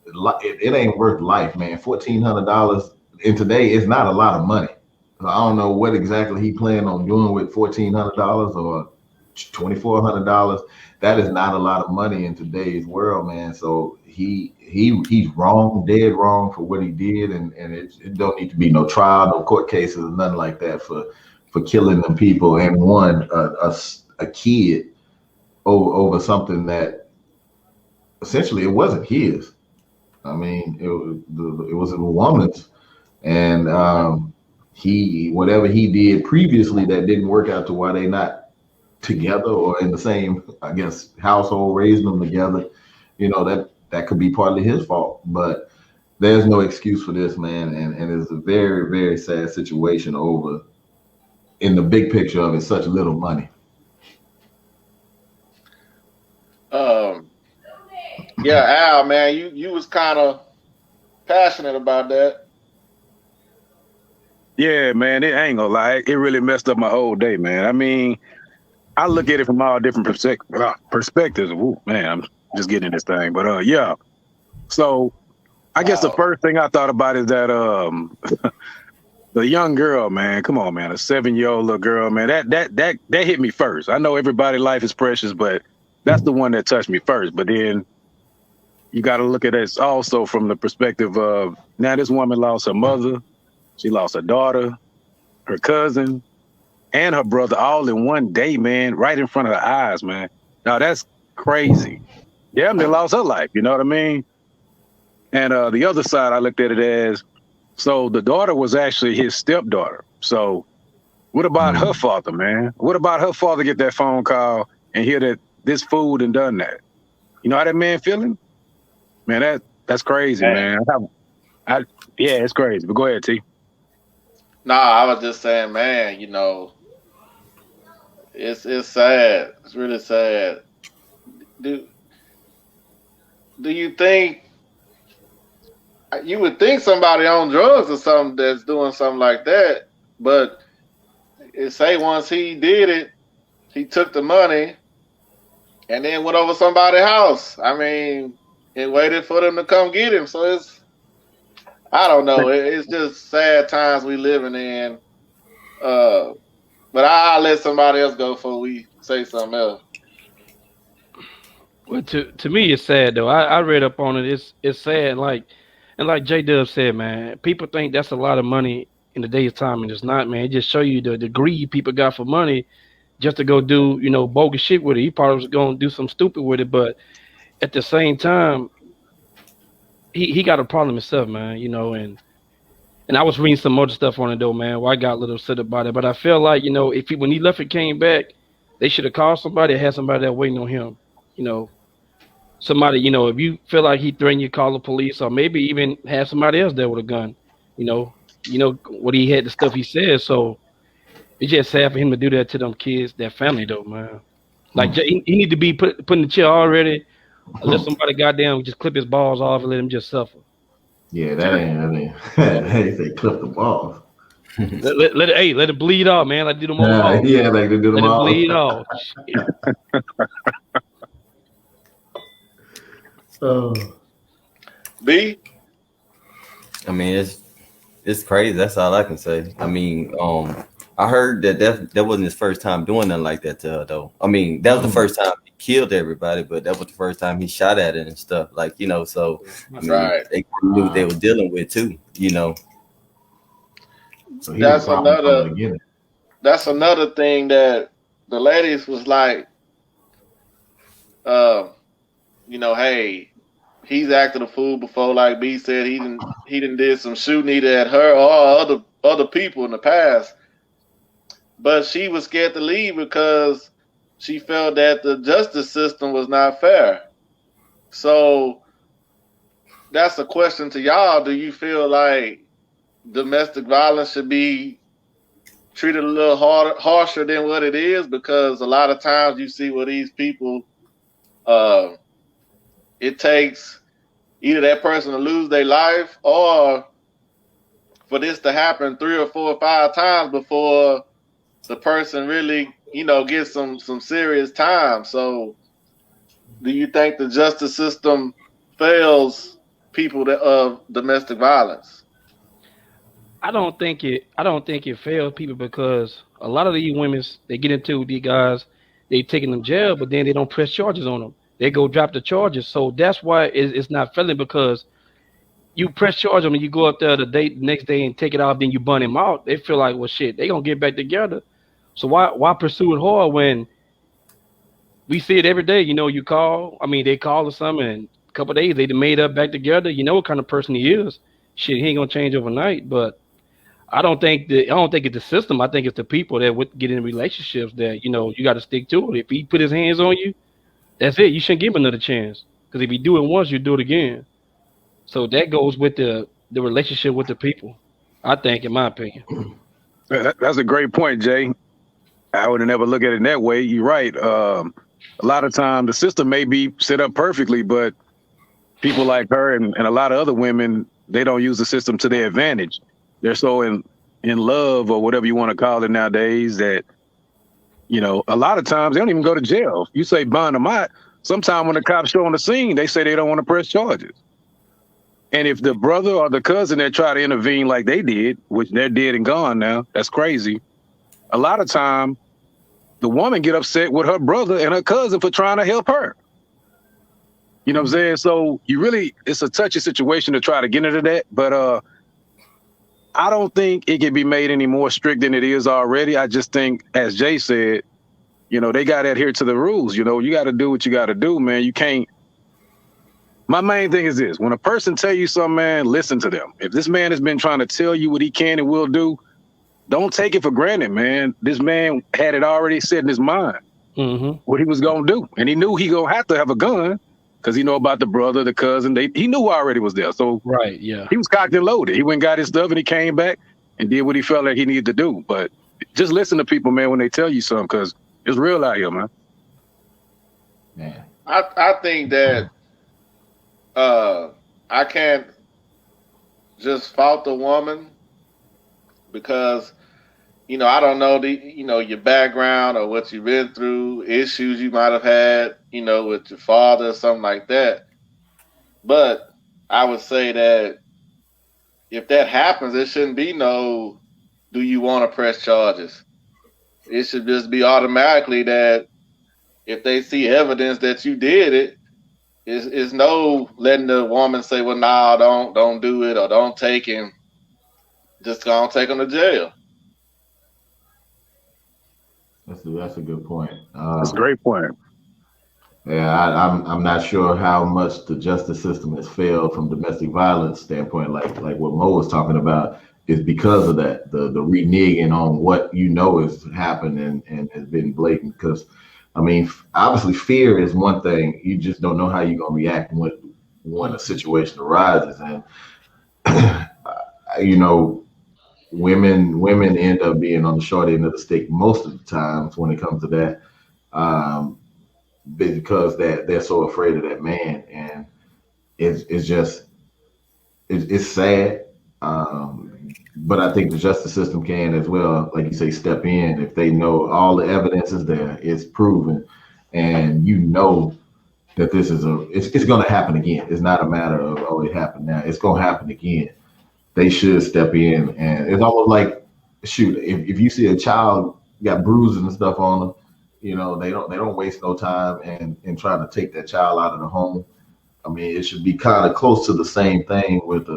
it ain't worth life, man. $1,400 in today is not a lot of money. So I don't know what exactly he planned on doing with $1,400 or $2,400. That is not a lot of money in today's world, man. So he's wrong, dead wrong for what he did, and it don't need to be no trial, no court cases, or nothing like that for killing them people and a kid over something that essentially it wasn't his. I mean, it was a woman's, and whatever he did previously that didn't work out to why they not together or in the same, I guess, household, raising them together, that could be partly his fault. But there's no excuse for this, man, and it's a very, very sad situation over, in the big picture of it, such little money. Yeah, Al, man, you was kind of passionate about that. Yeah, man, it ain't gonna lie. It really messed up my whole day, man. I mean, I look at it from all different perspectives. Ooh, man, I'm just getting this thing. But yeah. So I guess the first thing I thought about is that the young girl, man, come on, man, a 7-year-old little girl, man, that hit me first. I know everybody's life is precious, but that's the one that touched me first. But then you got to look at this also from the perspective of, now this woman lost her mother, she lost her daughter, her cousin, and her brother all in one day, man, right in front of her eyes, man. Now that's crazy. Yeah, they lost her life, you know what I mean? And the other side, I looked at it as, so the daughter was actually his stepdaughter. So what about her father, man? What about her father get that phone call and hear that this fool done done that? You know how that man feeling? Man, that's crazy, man. Yeah, it's crazy. But go ahead, T. Nah, I was just saying, man, it's sad. It's really sad. Do you think, you would think somebody on drugs or something that's doing something like that, but it say once he did it, he took the money and then went over somebody's house. I mean, and waited for them to come get him. So I don't know. It's just sad times we living in. But I'll let somebody else go before we say something else. Well, to me, it's sad though. I read up on it. It's sad. Like J Dub said, man, people think that's a lot of money in today's time, and it's not, man. It just show you the greed people got for money, just to go do, bogus shit with it. He probably was gonna do some stupid with it, but at the same time, he got a problem himself, man. And I was reading some other stuff on it though, man. Where I got a little upset about it, but I feel like if when he left and came back, they should have called somebody, had somebody that waiting on him. You know, somebody. If you feel like he threatened you, call the police, or maybe even have somebody else there with a gun. What he had, the stuff he said. So it's just sad for him to do that to them kids, their family though, man. Like he need to be put in the chair already. Let somebody goddamn just clip his balls off and let him just suffer. Yeah, that ain't. They say clip the balls. let it bleed off, man. Like do them all. Yeah, like they do them all. Let it bleed off. B. I mean, it's crazy. That's all I can say. I mean, I heard that wasn't his first time doing nothing like that to her, though. I mean, that was the first time he killed everybody, but that was the first time he shot at it and stuff. Like, so I mean, they knew what they were dealing with too. So That's another thing that the ladies was like, hey, he's acted a fool before. Like B said, he didn't did some shooting either at her or other people in the past. But she was scared to leave because she felt that the justice system was not fair. So that's a question to y'all. Do you feel like domestic violence should be treated a little harsher than what it is? Because a lot of times you see where these people, it takes either that person to lose their life or for this to happen 3 or 4 or 5 times before the person really, gets some serious time. So do you think the justice system fails people of domestic violence? I don't think it fails people because a lot of these women, they get into these guys, they taking them jail, but then they don't press charges on them. They go drop the charges. So that's why it's not failing, because you press charge on them and you go up there the next day and take it off, then you burn him out. They feel like, well, shit, they gonna get back together. So why pursue it hard when we see it every day? You call. I mean, they call or something, and a couple of days they made up back together. You know what kind of person he is. Shit, he ain't gonna change overnight. But I don't think it's the system. I think it's the people that would get in relationships that you got to stick to it. If he put his hands on you, that's it. You shouldn't give him another chance, because if you do it once, you do it again. So that goes with the relationship with the people, I think, in my opinion. That's a great point, Jay. I would have never look at it in that way. You're right. A lot of times the system may be set up perfectly, but people like her and a lot of other women, they don't use the system to their advantage. They're so in love, or whatever you want to call it nowadays, that, a lot of times they don't even go to jail. You say bond them out. Sometimes when the cops show on the scene, they say they don't want to press charges. And if the brother or the cousin that try to intervene like they did, which they're dead and gone now, that's crazy. A lot of time, the woman get upset with her brother and her cousin for trying to help her. You know what I'm saying? So it's a touchy situation to try to get into that. But I don't think it can be made any more strict than it is already. I just think, as Jay said, they got to adhere to the rules. You got to do what you got to do, man. You can't. My main thing is this: when a person tell you something, man, listen to them. If this man has been trying to tell you what he can and will do, don't take it for granted, man. This man had it already set in his mind what he was going to do. And he knew he going to have to have a gun because he know about the brother, the cousin. He knew who already was there. So right, yeah, he was cocked and loaded. He went and got his stuff and he came back and did what he felt like he needed to do. But just listen to people, man, when they tell you something, because it's real out here, man. Man. I think that I can't just fault the woman because, I don't know your background or what you've been through, issues you might have had, with your father or something like that. But I would say that if that happens, it shouldn't be no, do you want to press charges? It should just be automatically that if they see evidence that you did it, is no letting the woman say, well, nah, don't do it or don't take him. Just gonna take him to jail. That's a good point. That's a great point. Yeah, I'm not sure how much the justice system has failed from domestic violence standpoint, like what Mo was talking about, is because of that the reneging on what has happened and has been blatant. Because I mean, obviously, fear is one thing. You just don't know how you're gonna react when a situation arises, and you know, women end up being on the short end of the stick most of the times when it comes to that. Because they're so afraid of that man, and it's sad. But I think the justice system can as well, like you say, step in if they know all the evidence is there, it's proven, and that this is it's going to happen again. It's not a matter of it happened now. It's going to happen again. They should step in, and it's almost like, shoot, if you see a child got bruises and stuff on them, they don't waste no time and try to take that child out of the home. I mean, it should be kind of close to the same thing with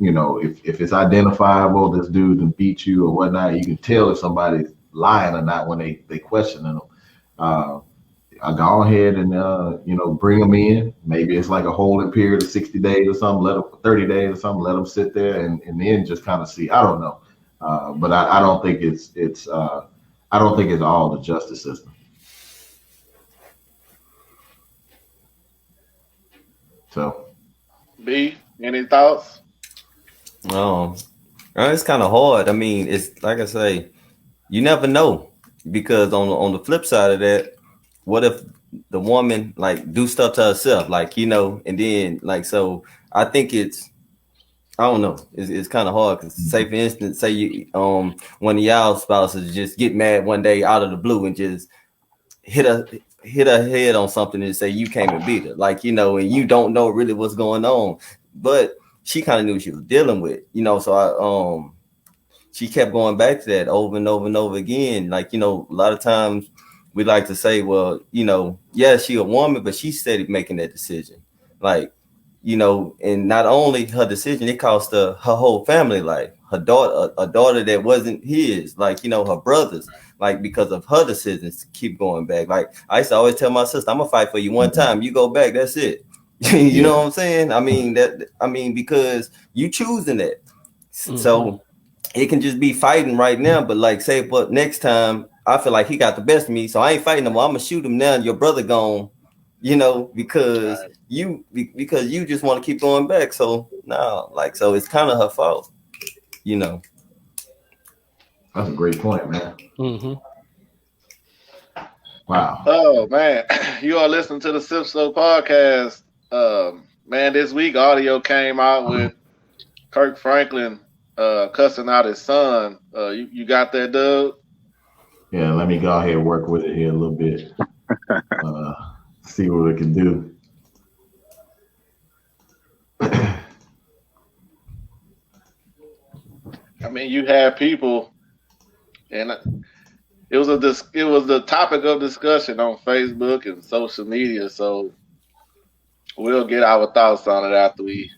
if it's identifiable, this dude done beat you or whatnot, you can tell if somebody's lying or not when they questioning them. I go ahead and bring them in. Maybe it's like a holding period of 60 days or something, 30 days or something, let them sit there and then just kind of see. I don't know, but I don't think it's all the justice system. So, B, any thoughts? It's kind of hard. I mean, it's like I say, you never know, because on the flip side of that, what if the woman like do stuff to herself, and then so I think I don't know. It's kind of hard because, say for instance, say you one of y'all spouses just get mad one day out of the blue and just hit her head on something and say you came and beat her, and you don't know really what's going on, but she kind of knew what she was dealing with, so she kept going back to that over and over and over again. A lot of times we like to say, well, yeah, she a woman, but she steady making that decision, and not only her decision, it cost her whole family life, a daughter that wasn't his, her brothers, because of her decisions to keep going back. I used to always tell my sister, I'm gonna fight for you one time, you go back, that's it. You know what I'm saying? I mean, because you choosing that. So it can just be fighting right now, but but next time I feel like he got the best of me, so I ain't fighting him. I'm gonna shoot him now, and your brother gone, because you just want to keep going back. So now, so it's kind of her fault, That's a great point, man. Mm-hmm. Wow. Oh man, you are listening to the Sipso podcast. Man, this week audio came out with Kirk Franklin cussing out his son. You got that, Doug? Yeah, let me go ahead and work with it here a little bit. See what we can do. I mean, you had people, and it was the topic of discussion on Facebook and social media. So we'll get our thoughts on it after we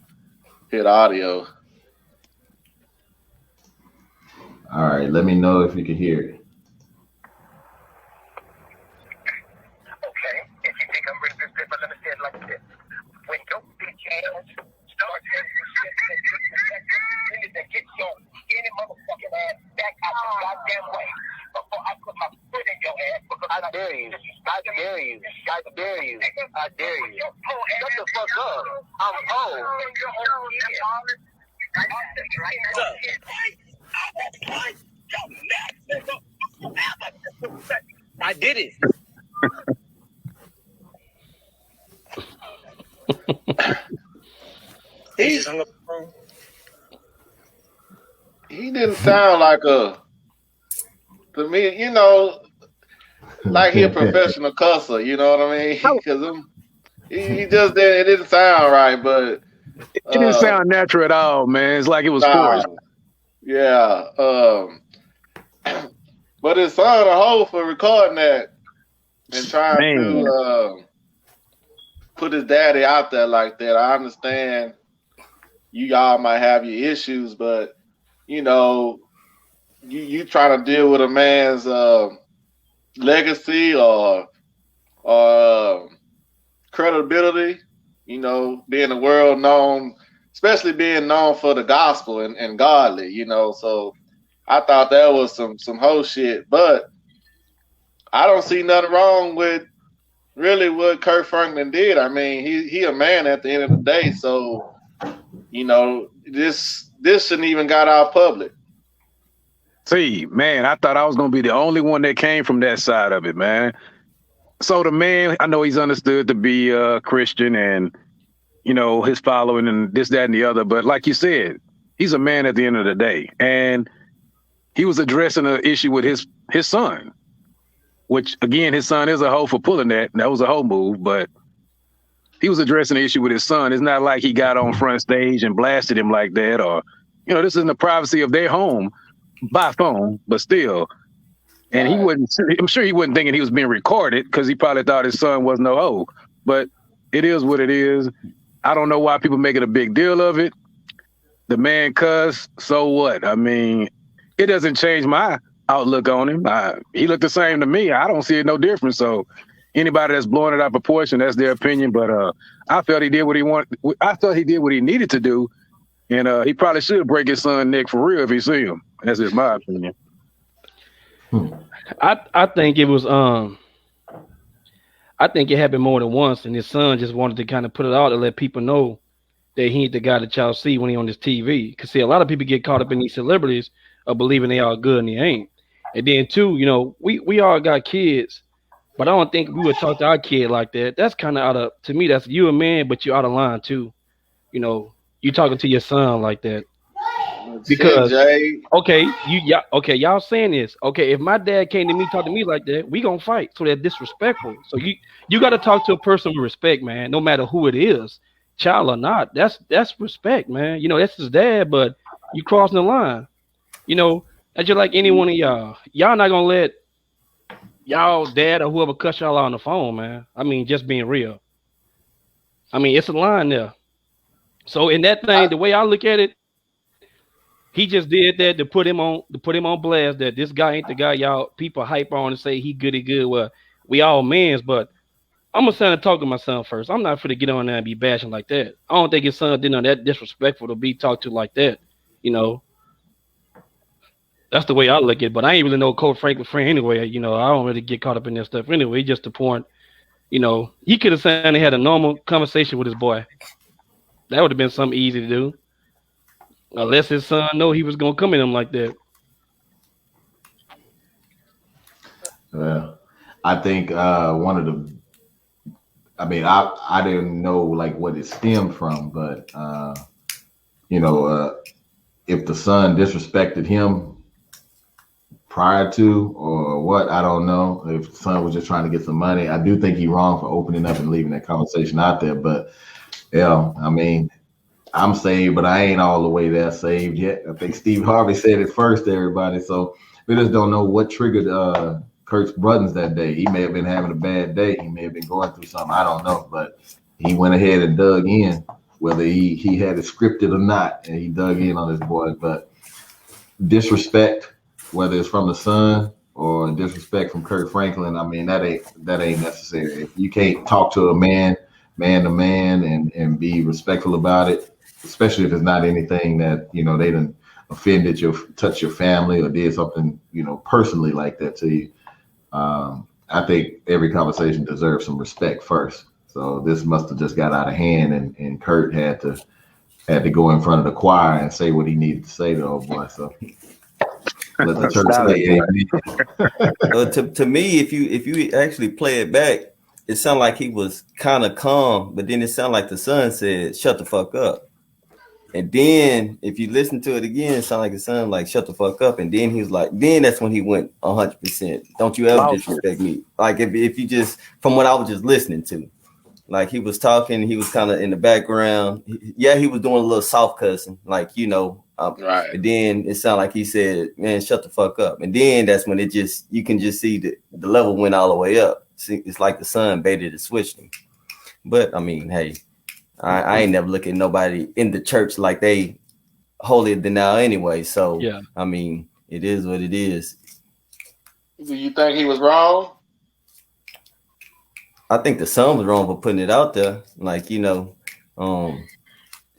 hit audio. All right, let me know if you can hear it. Okay, if you think I'm racist, but let me say it like this. When your bitch ass starts having shit you need to get your any motherfucking ass back out the goddamn way before I put my foot in your ass. I dare you. I dare you. I dare you. I dare you. Shut the fuck up. I'm old. I did it. He didn't sound like to me, like he a professional cusser, you know what I mean? Because he just it didn't sound right, but it didn't sound natural at all, man. It's like it was forced. Yeah. But his son a hoe for recording that and trying to put his daddy out there like that. I understand y'all might have your issues, but you trying to deal with a man's legacy or credibility. You know, being the world known, especially being known for the gospel and godly. You know, so I thought that was some whole shit, but I don't see nothing wrong with really what Kirk Franklin did. I mean, he a man at the end of the day, so you know this shouldn't even got out public. See, man, I thought I was gonna be the only one that came from that side of it, man. So the man, I know he's understood to be a Christian and you know his following and this, that, and the other, but like you said, he's a man at the end of the day, and he was addressing an issue with his son, which again, his son is a hoe for pulling that. That was a hoe move, but he was addressing the issue with his son. It's not like he got on front stage and blasted him like that, or you know, this is in the privacy of their home by phone, but still. And he wouldn't. I'm sure he wasn't thinking he was being recorded because he probably thought his son was no hoe. But it is what it is. I don't know why people make it a big deal of it. The man cussed, so what? I mean, it doesn't change my outlook on him. He looked the same to me. I don't see it no different. So anybody that's blowing it out of proportion, that's their opinion. But I felt he did what he wanted. I thought he did what he needed to do, and he probably should break his son's neck for real if he see him. That's just my opinion. I think it was I think it happened more than once, and his son just wanted to kind of put it out to let people know that he ain't the guy that y'all see when he on this TV. Because see, a lot of people get caught up in these celebrities of believing they all good and they ain't. And then too, you know, we all got kids, but I don't think we would talk to our kid like that. That's kind of out of, to me, that's you a man, but you're out of line too. You know, you talking to your son like that. Because okay, y'all saying this. Okay, if my dad came to me, talk to me like that, we gonna fight. So that's disrespectful. So you got to talk to a person with respect, man. No matter who it is, child or not. That's respect, man. You know, that's his dad, but you crossing the line. You know, that's just like any one of y'all. Y'all not gonna let y'all dad or whoever cuss y'all out on the phone, man. I mean, just being real. I mean, it's a line there. So in that thing, the way I look at it, he just did that to put him on blast that this guy ain't the guy y'all people hype on and say he goody good. Well, we all mans, but I'm gonna send and talk to my son first. I'm not finna get on there and be bashing like that. I don't think his son did nothing that disrespectful to be talked to like that. You know, that's the way I look at it. But I ain't really no Kirk Franklin friend anyway. You know, I don't really get caught up in that stuff anyway. Just the point, you know, he could have sat and had a normal conversation with his boy. That would have been something easy to do. Unless his son know he was gonna come at him like that. Well, I think one of the, I mean, I didn't know like what it stemmed from, but you know, if the son disrespected him prior to or what, I don't know. If the son was just trying to get some money, I do think he's wrong for opening up and leaving that conversation out there. But yeah, I mean, I'm saved, but I ain't all the way there saved yet. I think Steve Harvey said it first to everybody. So we just don't know what triggered Kirk's buttons that day. He may have been having a bad day. He may have been going through something. I don't know. But he went ahead and dug in, whether he had it scripted or not, and he dug in on his boy. But disrespect, whether it's from the son or disrespect from Kirk Franklin, I mean, that ain't necessary. If you can't talk to a man to man and be respectful about it, especially if it's not anything that, you know, they done offended touched your family or did something, you know, personally like that to you. I think every conversation deserves some respect first. So this must have just got out of hand, and Kurt had to go in front of the choir and say what he needed to say to old boy. So let the church say amen. To me, if you actually play it back, it sounded like he was kind of calm, but then it sounded like the son said, "Shut the fuck up." And then if you listen to it again, it sounded like his son like, "Shut the fuck up." And then he was like, then that's when he went 100%. Don't you ever disrespect me. Like if you just, from what I was just listening to, like he was talking, he was kind of in the background. Yeah, he was doing a little soft cussing, like, you know, right. But then it sounded like he said, "Man, shut the fuck up." And then that's when it just, you can just see the level went all the way up. See, it's like the son baited and switched him. But I mean, hey, I ain't never look at nobody in the church like they holier than thou anyway. So yeah, I mean, it is what it is. Do you think he was wrong? I think the son was wrong for putting it out there. Like,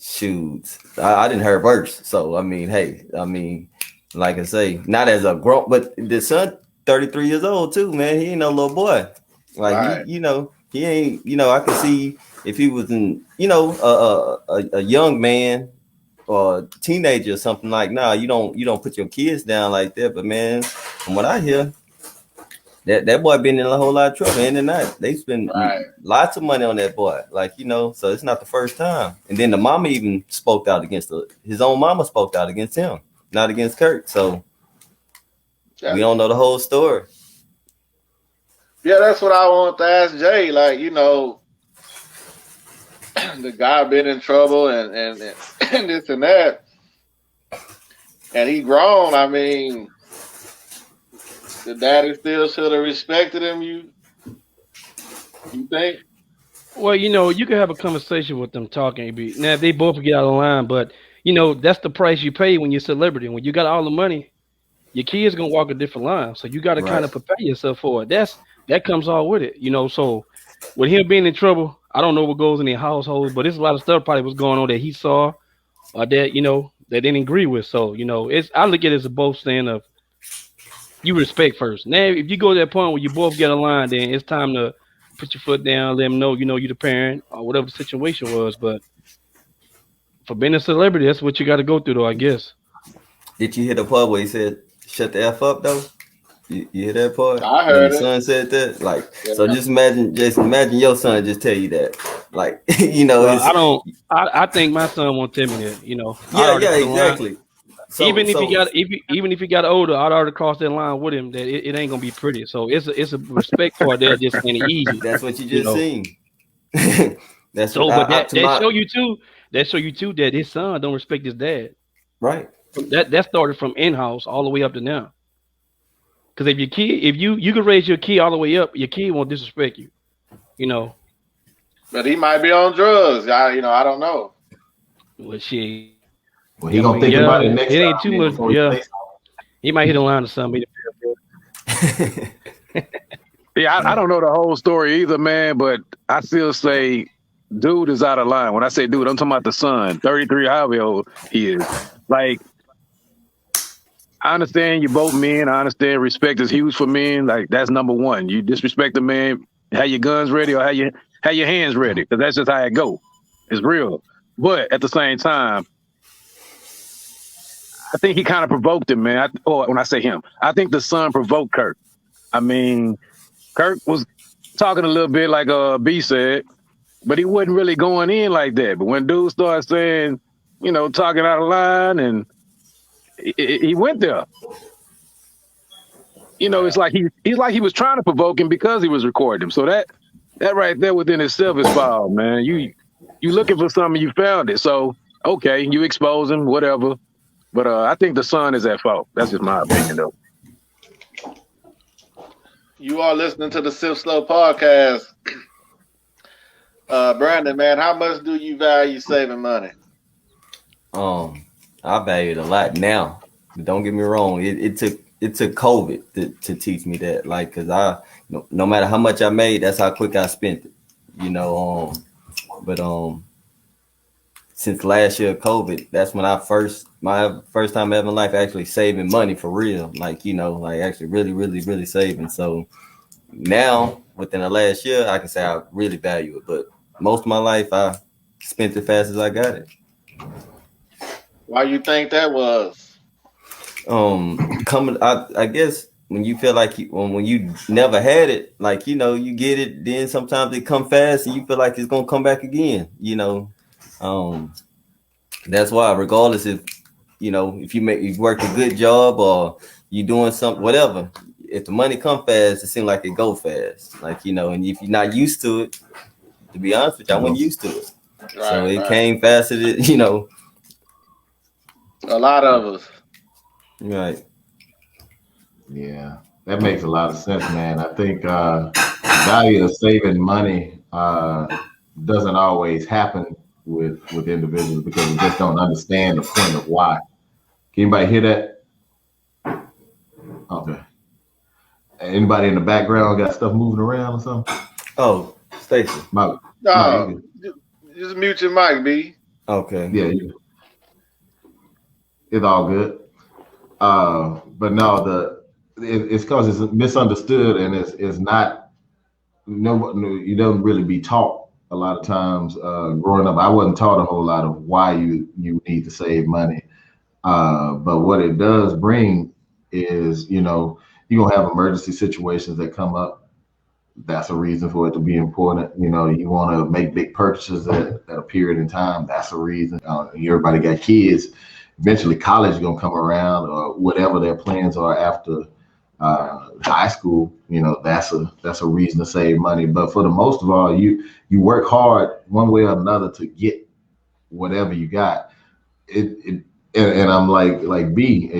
shoot, I didn't hear verse. So, I mean, hey, like I say, not as a grown, but the son, 33 years old too, man. He ain't no little boy. Like, Right. he ain't, I can see if he was in, a young man or teenager or something like, nah, you don't put your kids down like that. But man, from what I hear, that boy been in a whole lot of trouble in the night. They spend lots of money on that boy. Like, so it's not the first time. And then the mama even spoke out against his own mama spoke out against him, not against Kirk. So we don't know the whole story. Yeah, that's what I want to ask Jay. Like, the guy been in trouble and this and that, and he grown. I mean, the daddy still should have respected him. You think? Well, you can have a conversation with them talking. Now, they both get out of line, but that's the price you pay when you're a celebrity. When you got all the money, your kids gonna walk a different line. So you got to kind of prepare yourself for it. That comes all with it. So with him being in trouble, I don't know what goes in their households, but there's a lot of stuff probably was going on that he saw or that they didn't agree with. So I look at it as a both stand of you respect first. Now, if you go to that point where you both get a line, then it's time to put your foot down, let them know you're the parent or whatever the situation was. But for being a celebrity, that's what you got to go through, though, I guess. Did you hear the part where he said, "Shut the F up," though? You hear that part? I heard when your son said that. Like, so just imagine your son just tell you that. Like, well, I think my son won't tell me that. Yeah, exactly. So, even if he got older, I'd already crossed that line with him that it ain't gonna be pretty. So it's a respect part there, just ain't easy. That's what you just seen. That's so, but that show you too. That show you too that his son don't respect his dad. Right. That started from in-house all the way up to now. Because if you can raise your kid all the way up, your kid won't disrespect you. But he might be on drugs. I don't know. Well, shit. Well, he gonna think about it next time. It ain't too much. Yeah, he might hit a line or something. Yeah, I don't know the whole story either, man. But I still say, dude is out of line. When I say dude, I'm talking about the son, 33, however old he is. Like, I understand you both men. I understand respect is huge for men. Like, that's number one. You disrespect a man, have your guns ready or have your hands ready, because that's just how it go. It's real. But at the same time, I think he kind of provoked him, man. When I say him, I think the son provoked Kirk. I mean, Kirk was talking a little bit like B said, but he wasn't really going in like that. But when dude started saying, talking out of line, and he went there. It's like he's like he was trying to provoke him because he was recording him. So that right there within itself is foul, man. You looking for something, you found it. So okay, you expose him, whatever. But I think the son is at fault. That's just my opinion, though. You are listening to the Sip Slow podcast. Brandon, man, how much do you value saving money? I value it a lot now. But don't get me wrong. It took COVID to teach me that. Like, cause no matter how much I made, that's how quick I spent it. But since last year COVID, that's when my first time ever in life actually saving money for real. Like, like actually really, really, really saving. So now within the last year, I can say I really value it. But most of my life, I spent it fast as I got it. Why you think that was? I guess when you feel like when you never had it, like, you get it, then sometimes it come fast and you feel like it's going to come back again, that's why, regardless if you work a good job or you doing something, whatever, if the money come fast, it seems like it go fast, like, and if you're not used to it, to be honest with you, I wasn't used to it. Right, so it came faster than, a lot of us. Right. Yeah, that makes a lot of sense, man. I think value of saving money doesn't always happen with individuals because we just don't understand the point of why. Can anybody hear that? Okay. Anybody in the background got stuff moving around or something? Oh, Stacy. No, No, just mute your mic, B. Okay. Yeah, it's all good. But no, it's because it's misunderstood and it's not. No, you don't really be taught a lot of times. Growing up, I wasn't taught a whole lot of why you need to save money. But what it does bring is, you're gonna have emergency situations that come up. That's a reason for it to be important. You want to make big purchases at a period in time. That's a reason. Everybody got kids. Eventually, college is gonna come around, or whatever their plans are after high school. That's a reason to save money. But for the most of all, you work hard one way or another to get whatever you got. And I'm like B,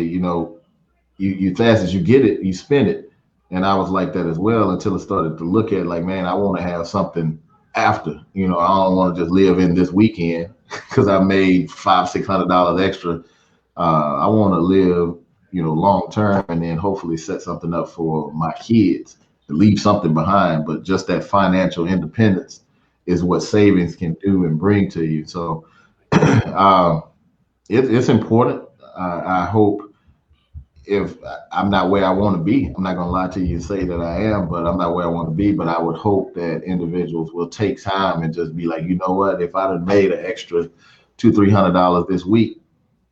you fast as you get it, you spend it. And I was like that as well until I started to look at like, man, I want to have something after. I don't want to just live in this weekend because I made $500-600 extra. I want to live, long term, and then hopefully set something up for my kids to leave something behind. But just that financial independence is what savings can do and bring to you. So it's important. I hope. If I'm not where I want to be, I'm not going to lie to you and say that I am, but I'm not where I want to be. But I would hope that individuals will take time and just be like, you know what, if I'd have made an extra $200-300 this week,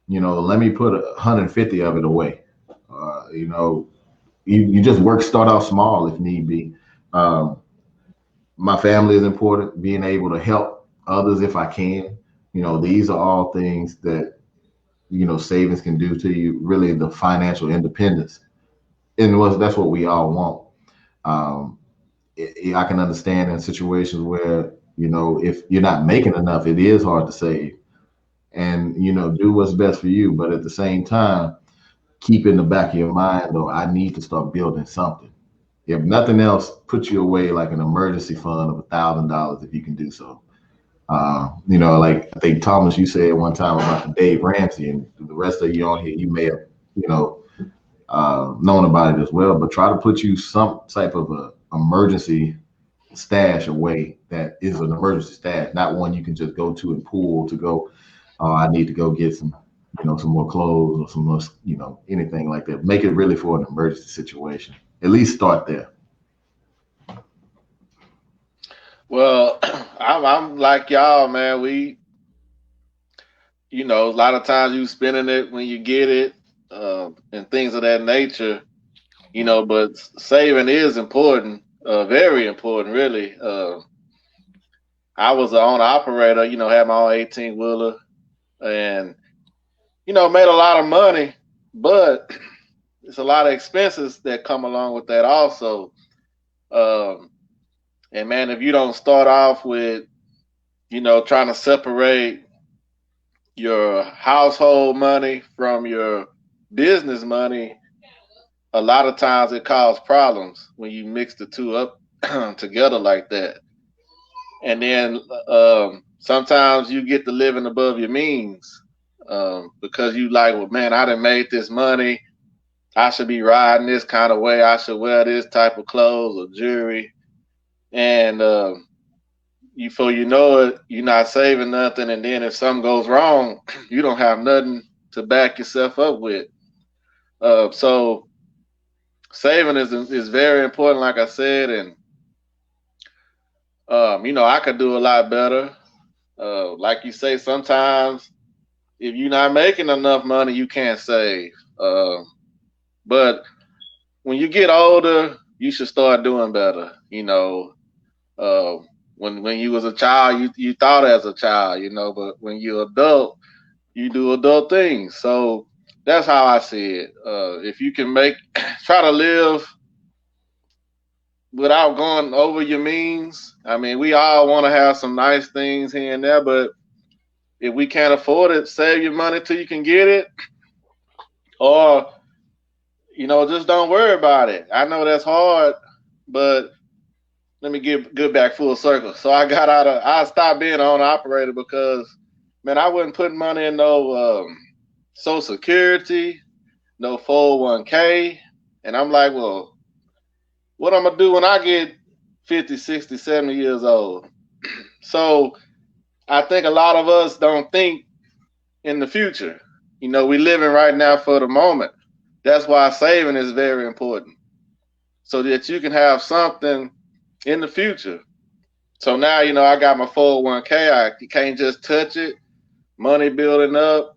let me put 150 of it away. You just start off small if need be. My family is important, being able to help others if I can. These are all things that savings can do to you, really the financial independence. And that's what we all want. I can understand in situations where, if you're not making enough, it is hard to save and, do what's best for you. But at the same time, keep in the back of your mind, though, I need to start building something. If nothing else, put you away like an emergency fund of $1,000 if you can do so. Like I think Thomas, you said one time about the Dave Ramsey, and the rest of you on here, you may have, known about it as well. But try to put you some type of a emergency stash away that is an emergency stash, not one you can just go to and pull to go. I need to go get some, some more clothes or some more, anything like that. Make it really for an emergency situation. At least start there. Well, I'm like y'all, man. We, a lot of times you spending it when you get it, and things of that nature, but saving is important, very important, really. I was an owner operator, had my own 18-wheeler and, made a lot of money, but it's a lot of expenses that come along with that also. And man, if you don't start off with, trying to separate your household money from your business money, a lot of times it causes problems when you mix the two up together like that. And then sometimes you get to living above your means because you like, well, man, I done made this money. I should be riding this kind of way. I should wear this type of clothes or jewelry. And before you know it, you're not saving nothing. And then if something goes wrong, you don't have nothing to back yourself up with. So saving is very important, like I said. And, I could do a lot better. Like you say, sometimes if you're not making enough money, you can't save. But when you get older, you should start doing better. When you was a child, you thought as a child, but when you're adult, you do adult things. So that's how I see it. If you can try to live without going over your means. I mean, we all want to have some nice things here and there, but if we can't afford it, save your money till you can get it, or just don't worry about it. I know that's hard, but let me get back full circle. So I stopped being an owner operator because, man, I wasn't putting money in no Social Security, no 401k. And I'm like, well, what I'm gonna do when I get 50, 60, 70 years old. So I think a lot of us don't think in the future. You know, we living right now for the moment. That's why saving is very important, so that you can have something in the future. So now, you know, I got my 401k. You can't just touch it. Money building up,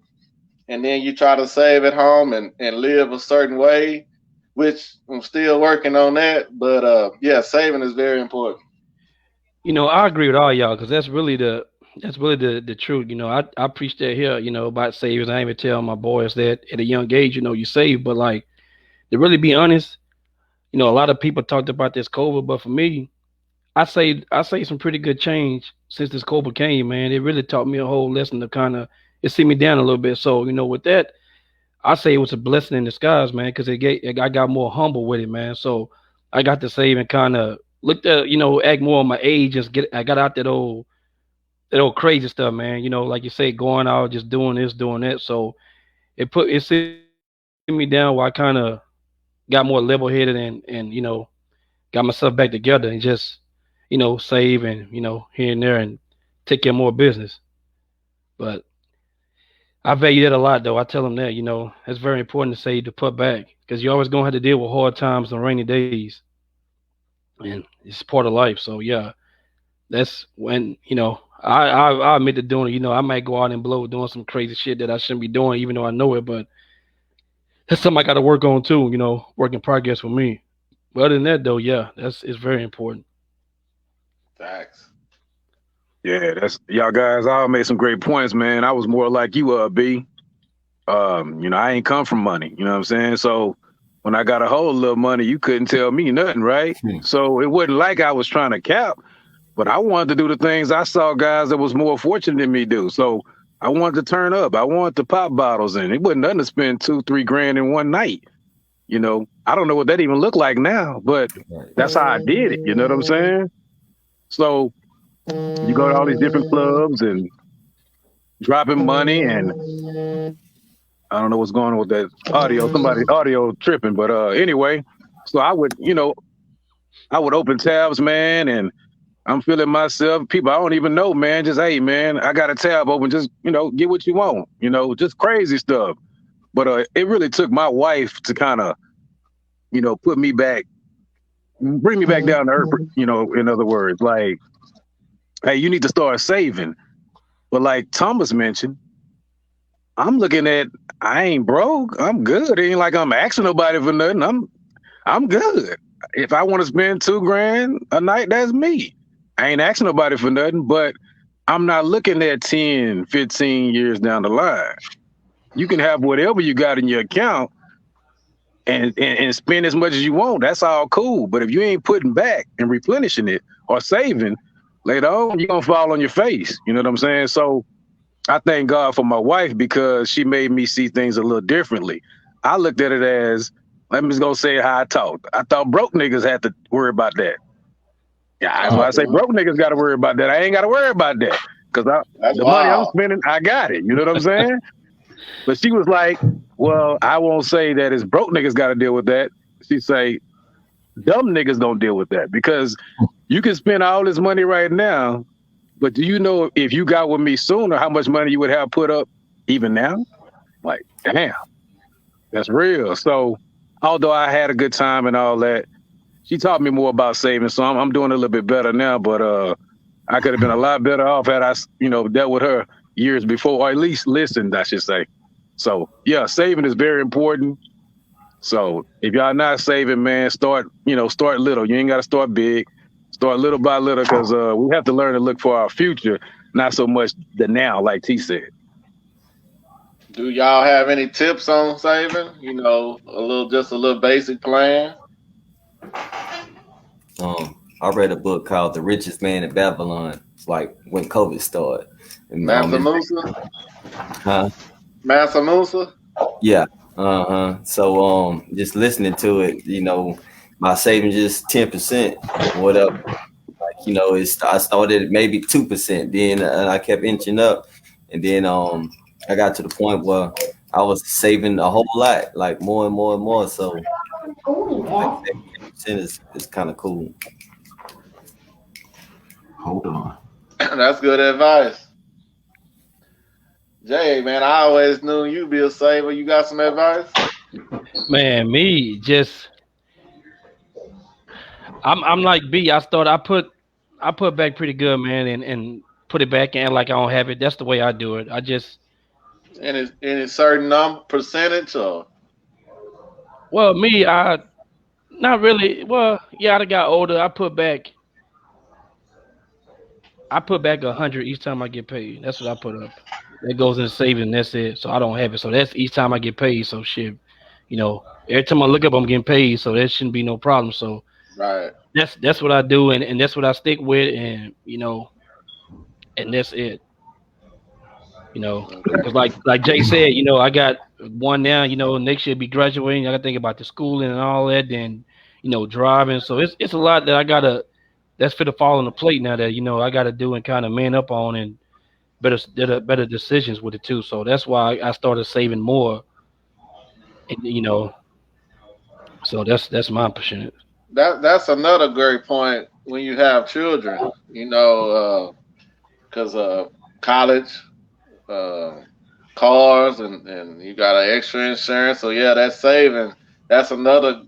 and then you try to save at home and live a certain way, which I'm still working on that. But yeah, saving is very important. You know, I agree with all y'all because that's really the truth. You know, I preach that here. You know, about savings. I even tell my boys that at a young age, you know, you save, but like to really be honest, you know, a lot of people talked about this COVID, but for me, I say some pretty good change since this COVID came, man. It really taught me a whole lesson to kind of it see me down a little bit. So, you know, with that, I say it was a blessing in disguise, man, because I got more humble with it, man. So I got to save and kind of looked at, you know, act more on my age. I got out that old crazy stuff, man. You know, like you say, going out, just doing this, doing that. So it sit me down where I kind of got more level headed and you know got myself back together and just you know save and you know here and there and take care of more business. But I value that a lot, though. I tell them that, you know, it's very important to save to put back because you're always gonna have to deal with hard times and rainy days, and it's part of life. So yeah, that's when you know I admit to doing it. You know, I might go out and blow doing some crazy shit that I shouldn't be doing, even though I know it. But that's something I got to work on too. You know, work in progress for me. But other than that, though, yeah, that's it's very important. Facts. Yeah, that's y'all guys all made some great points, man. I was more like you, B. You know, I ain't come from money, you know what I'm saying? So when I got a whole little money, you couldn't tell me nothing, right? So it wasn't like I was trying to cap, but I wanted to do the things I saw guys that was more fortunate than me do. So I wanted to turn up. I wanted to pop bottles in. It wasn't nothing to spend 2-3 grand in one night. You know, I don't know what that even looked like now, but that's how I did it. You know what I'm saying? So you go to all these different clubs and dropping money, and I don't know what's going on with that audio. Somebody audio tripping, but anyway. So I would, you know, I would open tabs, man, and I'm feeling myself. People I don't even know, man. Just hey, man, I got a tab open. Just you know, get what you want. You know, just crazy stuff. But it really took my wife to kind of, you know, put me back, bring me back down to earth. You know, in other words, like, hey, you need to start saving. But like Thomas mentioned, I'm looking at, I ain't broke. I'm good. It ain't like I'm asking nobody for nothing. I'm good. If I want to spend 2 grand a night, that's me. I ain't asking nobody for nothing, but I'm not looking at 10, 15 years down the line. You can have whatever you got in your account and spend as much as you want. That's all cool. But if you ain't putting back and replenishing it or saving, later on, you're going to fall on your face. You know what I'm saying? So I thank God for my wife because she made me see things a little differently. I looked at it as, let me just go say how I talked. I thought broke niggas had to worry about that. Yeah, that's why I say broke niggas got to worry about that. I ain't got to worry about that because the money I'm spending, I got it. You know what I'm saying? But she was like, well, I won't say that it's broke niggas got to deal with that. She say, dumb niggas don't deal with that because you can spend all this money right now, but do you know if you got with me sooner, how much money you would have put up even now? Like, damn, that's real. So although I had a good time and all that, she taught me more about saving. So I'm doing a little bit better now, but I could have been a lot better off had I, you know, dealt with her years before, or at least listened, I should say. So yeah, saving is very important. So if y'all not saving, man, start little. You ain't got to start big. Start little by little because we have to learn to look for our future, not so much the now, like T said. Do y'all have any tips on saving? You know, just a little basic plan. I read a book called The Richest Man in Babylon. It's like when COVID started. And, Mansa Musa? Huh? Mansa Musa? Yeah. So just listening to it, you know, my savings just 10%, whatever. Like, you know, I started at maybe 2%, then I kept inching up, and then I got to the point where I was saving a whole lot, like more and more and more. So like, 30% is kind of cool. Hold on. That's good advice. Jay, man, I always knew you'd be a saver. You got some advice? Man, me just I'm like B. I put back pretty good, man, and put it back in like I don't have it. That's the way I do it. I just Any certain percentage or? well, me, I not really. Well, yeah, I got older. I put back 100 each time I get paid. That's what I put up. That goes in saving. That's it. So I don't have it. So that's each time I get paid. So shit, every time I look up, I'm getting paid. So that shouldn't be no problem. So Right. that's what I do, and that's what I stick with, and and that's it. Because like Jay said, I got one now. Next year be graduating. I got to think about the schooling and all that. Then driving. So it's a lot that I gotta. That's for the fall on the plate now that I got to do and kind of man up on and better decisions with it too. So that's why I started saving more. And, so that's my percentage. That's another great point when you have children. Because college, cars, and you got an extra insurance. So yeah, that's saving. That's another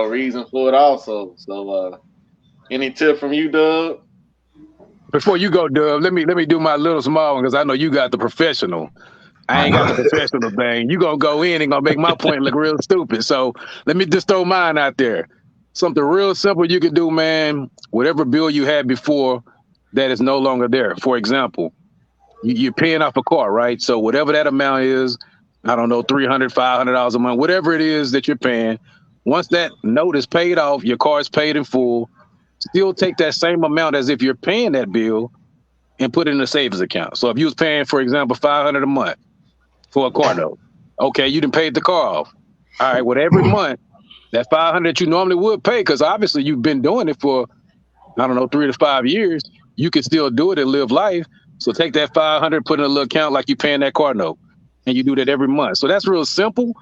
reason for it also. So any tip from you, Doug? Before you go, Dub, let me do my little small one because I know you got the professional. I ain't got the professional thing. You gonna go in and gonna make my point look real stupid. So let me just throw mine out there. Something real simple you can do, man. Whatever bill you had before that is no longer there. For example, you're paying off a car, right? So whatever that amount is, I don't know, $300, $500 a month, whatever it is that you're paying. Once that note is paid off, your car is paid in full. Still take that same amount as if you're paying that bill and put it in a savings account. So if you was paying, for example, $500 a month for a car note, okay, you done paid the car off. All right, well, every month, that $500 that you normally would pay, because obviously you've been doing it for, I don't know, 3 to 5 years, you can still do it and live life. So take that $500, put in a little account like you're paying that car note, and you do that every month. So that's real simple,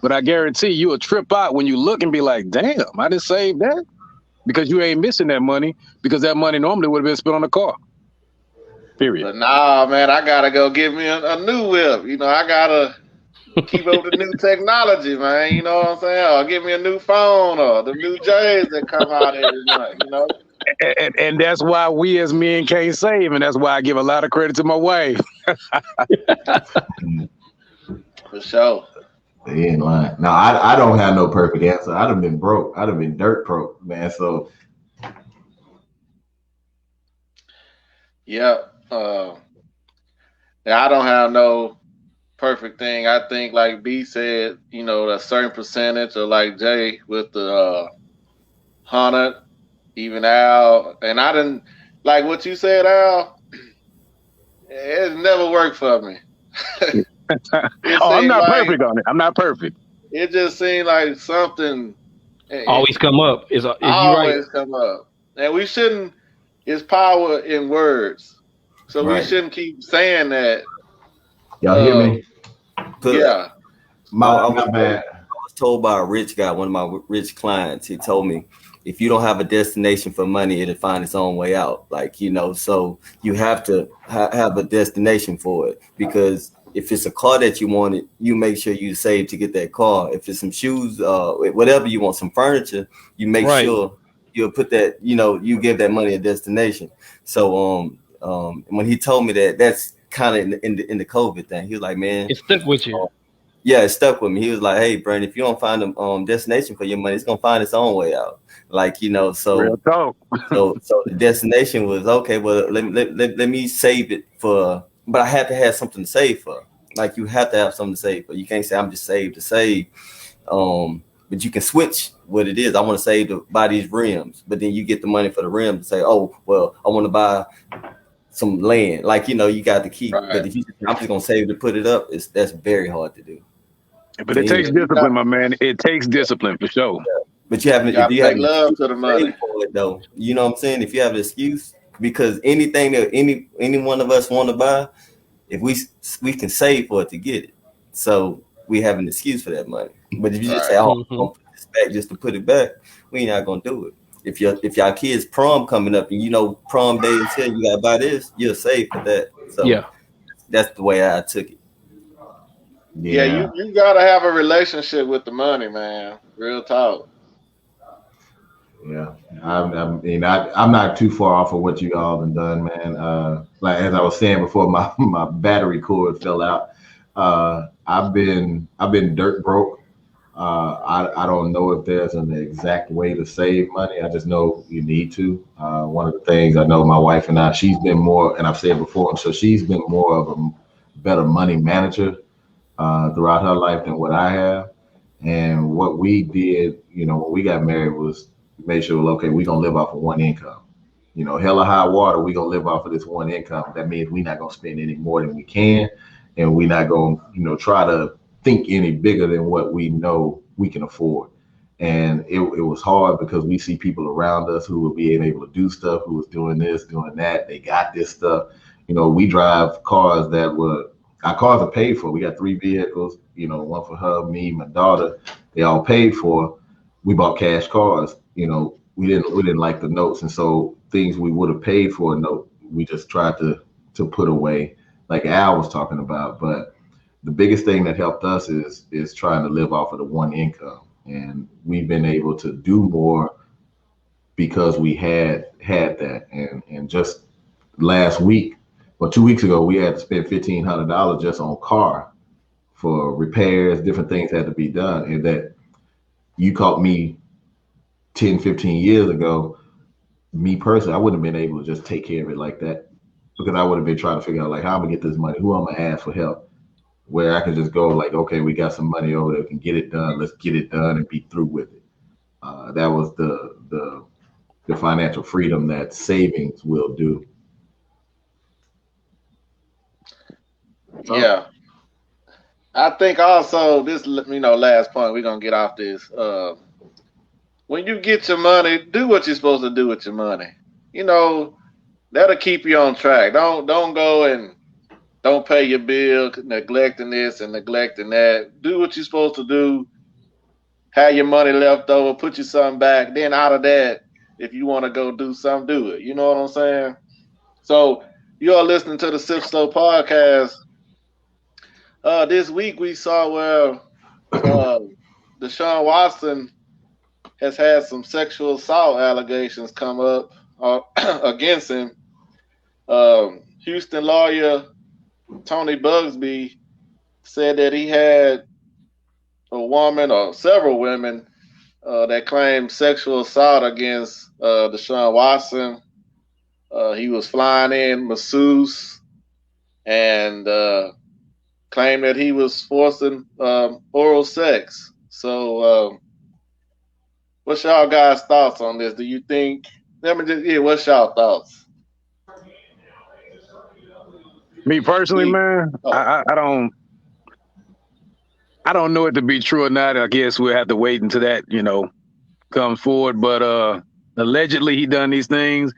but I guarantee you'll trip out when you look and be like, damn, I just saved that. Because you ain't missing that money, because that money normally would have been spent on the car. Period. But nah, man, I gotta go get me a new whip. I gotta keep up with the new technology, man. You know what I'm saying? Or get me a new phone or the new J's that come out every month. And that's why we as men can't save, and that's why I give a lot of credit to my wife. For sure. They ain't lying. Now I don't have no perfect answer. I'd have been broke. I'd have been dirt broke, man. So yeah. I don't have no perfect thing. I think like B said, a certain percentage, or like Jay with the 100, even Al, and I didn't like what you said, Al. It never worked for me. I'm not perfect on it. I'm not perfect. It just seemed like something always come up. Is you always right? come up, and we shouldn't. It's power in words, so right. We shouldn't keep saying that. Y'all hear me? Yeah. My I bad. was told by a rich guy, one of my rich clients. He told me, if you don't have a destination for money, it'll find its own way out. So you have to have a destination for it, because if it's a car that you wanted, you make sure you save to get that car. If it's some shoes, whatever you want, some furniture, you make sure you'll put that, you give that money a destination. So when he told me that, that's kind of in the COVID thing. He was like, man, it stuck with you. Yeah, it stuck with me. He was like, hey, Brandon, if you don't find a destination for your money, it's gonna find its own way out. So real talk. so the destination was okay. Well, let me save it for. But I had to have something to save for. Like, you have to have something to save for. You can't say I'm just saved to save. But you can switch what it is. I want to save to buy these rims, but then you get the money for the rims and say, oh, well, I want to buy some land. You got to keep. Right. But if I'm just gonna save to put it up, that's very hard to do. But it takes discipline, my man. It takes discipline for sure. But you have love to the money for it, though. You know what I'm saying? If you have an excuse, because anything that any one of us want to buy, if we can save for it to get it, so we have an excuse for that money. But if you just say, "Oh, I'm gonna put this back just to put it back, we ain't not gonna do it. If y'all kids prom coming up and you know prom day is here, you gotta buy this, you're safe for that. So Yeah. that's the way I took it. Yeah, you gotta have a relationship with the money, man. Real talk. Yeah, I'm not too far off of what you all have done, man. Like as I was saying before, my battery cord fell out. I've been dirt broke. I don't know if there's an exact way to save money. I just know you need to. One of the things I know, my wife and I, she's been more, and I've said before, so she's been more of a better money manager throughout her life than what I have. And what we did, when we got married was make sure, okay, we're gonna live off of one income. Hell or high water, we're gonna live off of this one income. That means we're not gonna spend any more than we can, and we're not gonna, try to think any bigger than what we know we can afford. And it was hard because we see people around us who were being able to do stuff, who was doing this, doing that. They got this stuff. We drive cars our cars are paid for. We got 3 vehicles, one for her, me, my daughter. They all paid for. We bought cash cars. We didn't like the notes, and so things we would have paid for a note, we just tried to put away, like Al was talking about. But the biggest thing that helped us is trying to live off of the one income, and we've been able to do more because we had that. And just last week, or 2 weeks ago, we had to spend $1,500 just on car for repairs. Different things had to be done, and that you caught me 10, 15 years ago. Me personally, I wouldn't have been able to just take care of it like that, because I would have been trying to figure out like how I'm gonna get this money, who I'm gonna ask for help. Where I can just go like, okay, we got some money over there, we can get it done. Let's get it done and be through with it. That was the financial freedom that savings will do. Yeah. I think also this, last point, we're gonna get off this. When you get your money, do what you're supposed to do with your money. That'll keep you on track. Don't go and don't pay your bill, neglecting this and neglecting that. Do what you're supposed to do. Have your money left over, put you something back. Then out of that, if you want to go do something, do it. You know what I'm saying? So you are listening to the Sip Slow podcast. This week we saw where Deshaun Watson has had some sexual assault allegations come up against him. Houston lawyer Tony Bugsby said that he had a woman or several women that claimed sexual assault against Deshaun Watson. He was flying in masseuse and claimed that he was forcing oral sex. So what's y'all guys' thoughts on this? Do you think, what's y'all thoughts? Me personally, man, I don't know it to be true or not. I guess we'll have to wait until that, comes forward. But allegedly he done these things.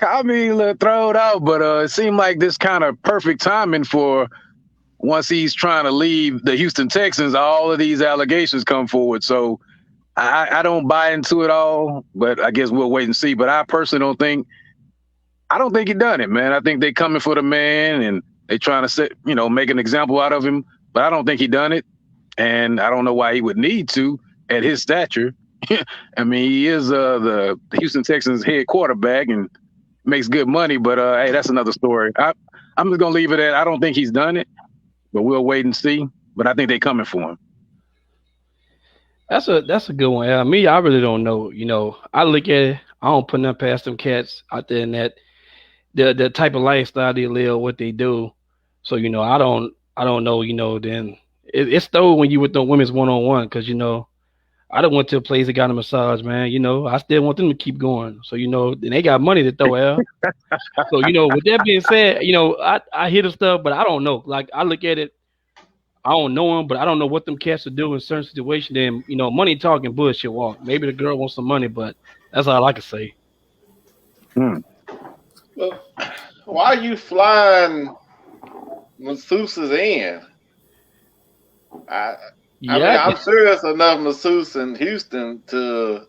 I mean, throw it out, but it seemed like this kind of perfect timing for once he's trying to leave the Houston Texans, all of these allegations come forward. So I don't buy into it all, but I guess we'll wait and see. But I personally don't think he done it, man. I think they coming for the man and they trying to set, make an example out of him. But I don't think he done it, and I don't know why he would need to at his stature. I mean, he is the Houston Texans head quarterback and makes good money. But hey, that's another story. I'm just gonna leave it at I don't think he's done it, but we'll wait and see. But I think they coming for him. That's a good one. I really don't know. I look at it. I don't put nothing past them cats out there in that the type of lifestyle they live, what they do. So I don't know. Then it's though when you with the women's 1-on-1, because I done went to a place that got a massage, man. I still want them to keep going. So and they got money to throw out. So with that being said, I hear the stuff, but I don't know. Like I look at it. I don't know them, but I don't know what them cats will do in certain situations. Then, money talking, bullshit walk. Maybe the girl wants some money, but that's all I can say. Well, why are you flying masseuses in? I mean, Yeah, I'm sure it's enough masseuse in Houston to.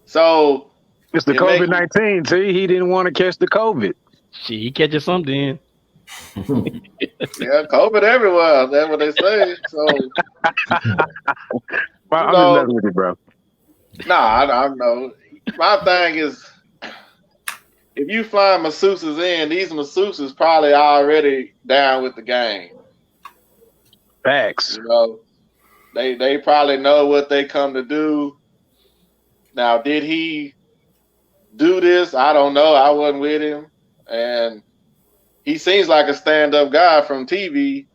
So It's the it make you, COVID-19. See, he didn't want to catch the COVID. shit, he catches something. yeah, COVID everywhere. That's what they say. So Well, you I'm just know, messing with you, bro. I know. My thing is, if you flying masseuses in, these masseuses probably already down with the game. Facts. You know, they probably know what they come to do. Now, did he do this? I don't know. I wasn't with him, and he seems like a stand-up guy from TV,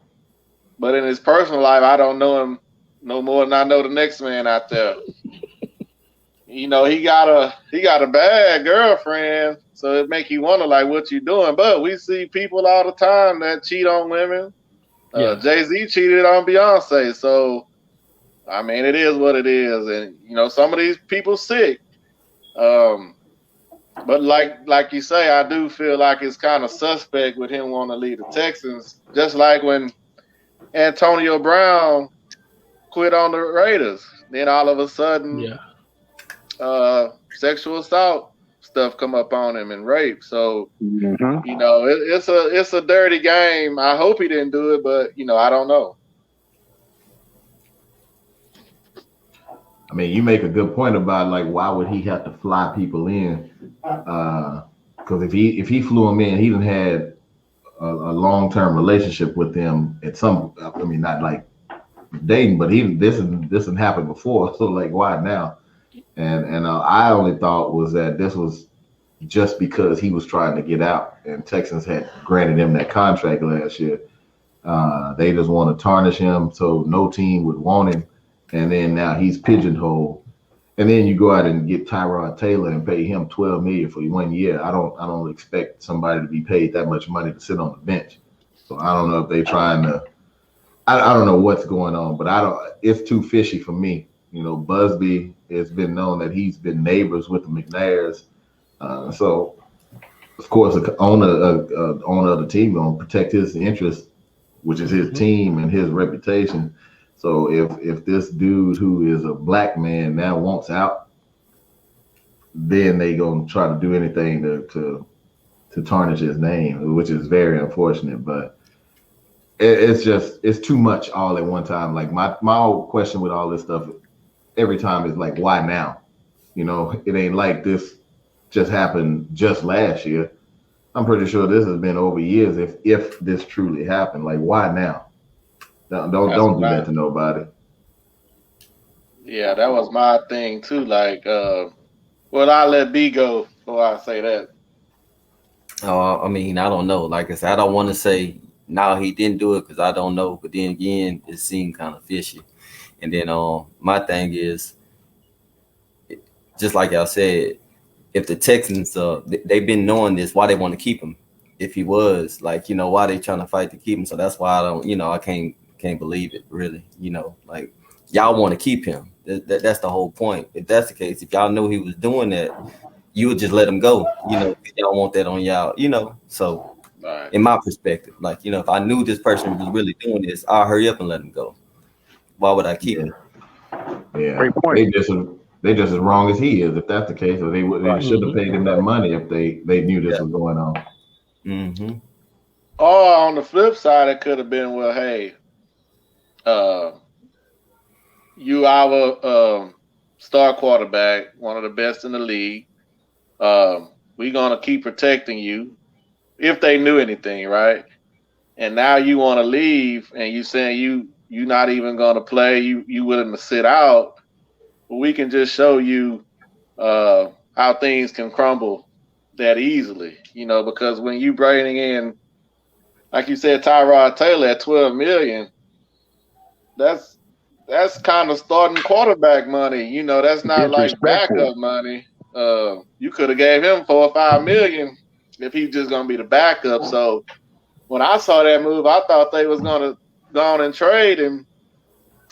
but in his personal life, I don't know him no more than I know the next man out there. You know, he got a bad girlfriend, so it make you wonder like what you doing. But we see people all the time that cheat on women. Yeah. Jay-Z cheated on Beyonce, so I mean it is what it is, and you know some of these people sick. But like you say, I do feel like it's kind of suspect with him wanting to leave the Texans, just like when Antonio Brown quit on the Raiders. Then all of a sudden, Yeah. Sexual assault stuff come up on him and rape. So Mm-hmm. you know, it's a dirty game. I hope he didn't do it, but you know, I don't know. I mean, you make a good point about like why would he have to fly people in? Because if he flew him in, he done had a long-term relationship with them at some. I mean, not like dating, but this didn't happen before. So like, why now? And I only thought was that this was just because he was trying to get out, and Texans had granted him that contract last year. They just want to tarnish him so no team would want him, and then now he's pigeonholed. And then you go out and get Tyrod Taylor and pay him $12 million for 1 year. I don't expect somebody to be paid that much money to sit on the bench. So I don't know if they're trying to. I don't know what's going on, but it's too fishy for me. You know, Busby has been known that he's been neighbors with the McNairs. So, of course, the owner of the team going to protect his interests, which is his team and his reputation. So if this dude who is a black man now wants out, then they going to try to do anything to tarnish his name, which is very unfortunate. But it's too much all at one time. Like my whole question with all this stuff every time is like, why now? You know, it ain't like this just happened just last year. I'm pretty sure this has been over years if this truly happened. Like, why now? Don't do that to nobody. Yeah, that was my thing too. Like, well, I'll let B go before I say that. I mean, I don't know. Like I said, I don't want to say no, he didn't do it because I don't know. But then again, it seemed kind of fishy. And then my thing is, just like y'all said, if the Texans they've been knowing this, why they want to keep him? If he was like, you know, why they trying to fight to keep him? So that's why I don't, you know, I can't believe it really. You know, like y'all want to keep him. That's the whole point. If that's the case, if y'all knew he was doing that, you would just let him go. You know, if y'all want that on y'all. You know, so Right. in my perspective, like, you know, if I knew this person was really doing this, I'll hurry up and let him go. Why would I keep him? Yeah, Great point. they just as wrong as he is. If that's the case, or they should have paid him that money if they knew this was going on. Mm-hmm. Or on the flip side, it could have been, well, hey, you our star quarterback, one of the best in the league. We're gonna keep protecting you. If they knew anything, right? And now you want to leave, and you saying you not even gonna play. You willing to sit out. But we can just show you how things can crumble that easily, you know, because when you bringing in, like you said, Tyrod Taylor at $12 million, that's kind of starting quarterback money. You know, that's not like Disrespectful. backup money. You could have gave him $4 or $5 million if he's just gonna be the backup. So when I saw that move, I thought they was gonna go on and trade him.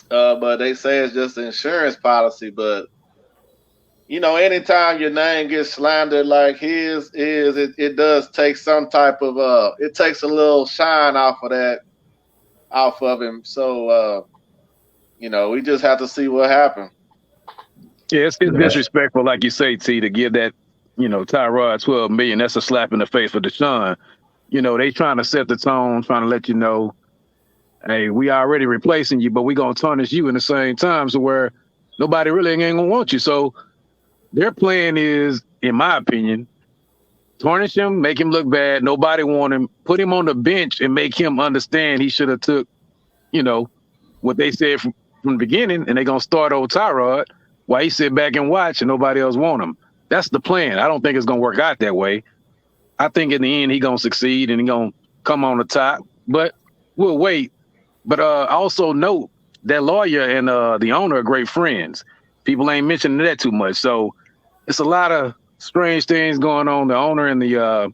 But they say it's just an insurance policy. But you know, anytime your name gets slandered like his is, it does take some type of it takes a little shine off of him. So we just have to see what happened. Yeah, it's disrespectful, like you say, T, to give that, Tyrod $12 million. That's a slap in the face for Deshaun. They trying to set the tone, trying to let you know, hey, we already replacing you, but we gonna tarnish you in the same time, so where nobody really ain't gonna want you. So their plan is, in my opinion, tarnish him, make him look bad. Nobody want him. Put him on the bench and make him understand he should have took, what they said from the beginning, and they gonna start old Tyrod while he sit back and watch and nobody else want him. That's the plan. I don't think it's gonna work out that way. I think in the end he gonna succeed and he gonna come on the top. But we'll wait. But also note that lawyer and the owner are great friends. People ain't mentioning that too much. So it's a lot of strange things going on. The owner and the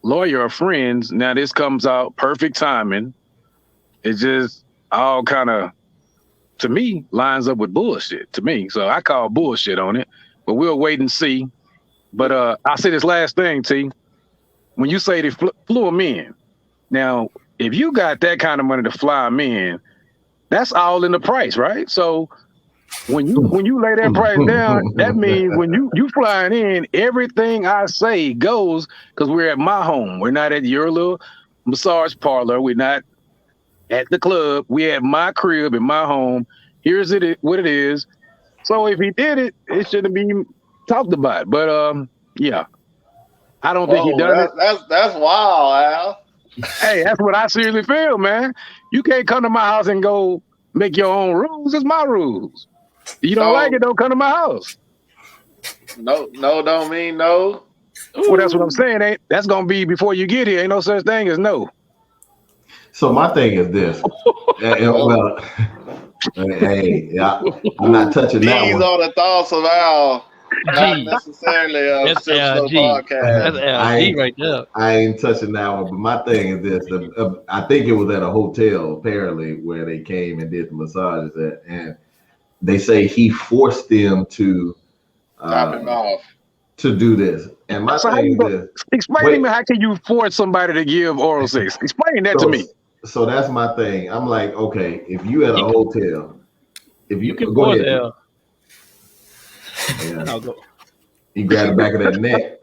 lawyer are friends. Now this comes out perfect timing. It's just all kind of, to me, lines up with bullshit to me. So I call bullshit on it. But we'll wait and see. But I'll say this last thing, T. When you say they flew him in, now, if you got that kind of money to fly him in, that's all in the price, right? So when you lay that price down, that means when you flying in, everything I say goes, because we're at my home. We're not at your little massage parlor. We're not at the club. We're at my crib in my home. Here's what it is. So if he did it, it shouldn't be talked about. But yeah, I don't think he done it. That's wild, Al. Hey, that's what I seriously feel, man. You can't come to my house and go make your own rules. It's my rules. You don't like it, don't come to my house. No, don't mean no. Well, that's what I'm saying. That's gonna be before you get here. Ain't no such thing as no. So my thing is this. Well, hey, I'm not touching that These one. are the thoughts of Al. Not necessarily a podcast. That's LG right there. I ain't touching that one. But my thing is this. I think it was at a hotel, apparently, where they came and did the massages at. And they say he forced them to top him off to do this. And my thing is this. Explain to me, how can you force somebody to give oral sex? Explain that to me. So that's my thing. I'm like, okay, if you at a hotel, if you can go ahead. Yeah. I'll go. You grab the back of that neck.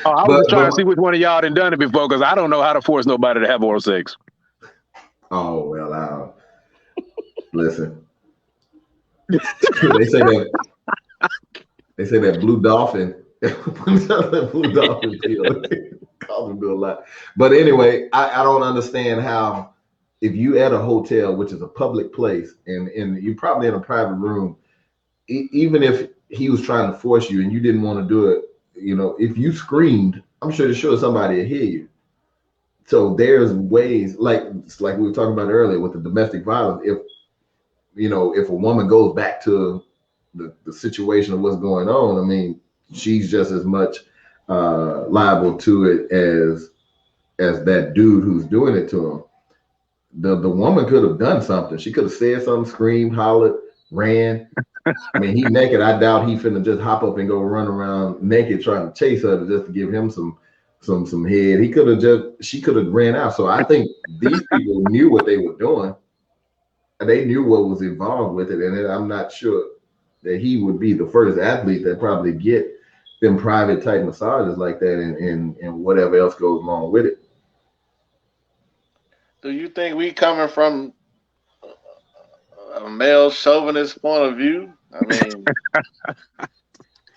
I was trying to see which one of y'all done it before, because I don't know how to force nobody to have oral sex. Oh, well, listen. They say that blue dolphin. Blue dolphin deal. Calls him do a lot. But anyway, I don't understand how, if you at a hotel, which is a public place, and you're probably in a private room, even if he was trying to force you and you didn't want to do it, if you screamed, I'm sure somebody would hear you. So there's ways, like we were talking about earlier with the domestic violence. If a woman goes back to the situation of what's going on, I mean, she's just as much liable to it as that dude who's doing it to him. The woman could have done something. She could have said something, screamed, hollered, ran. I mean, he naked. I doubt he finna just hop up and go run around naked trying to chase her just to give him some head. She could have ran out. So I think these people knew what they were doing. And they knew what was involved with it. And I'm not sure that he would be the first athlete that probably get them private type massages like that and whatever else goes along with it. Do you think we coming from a male chauvinist point of view? I mean,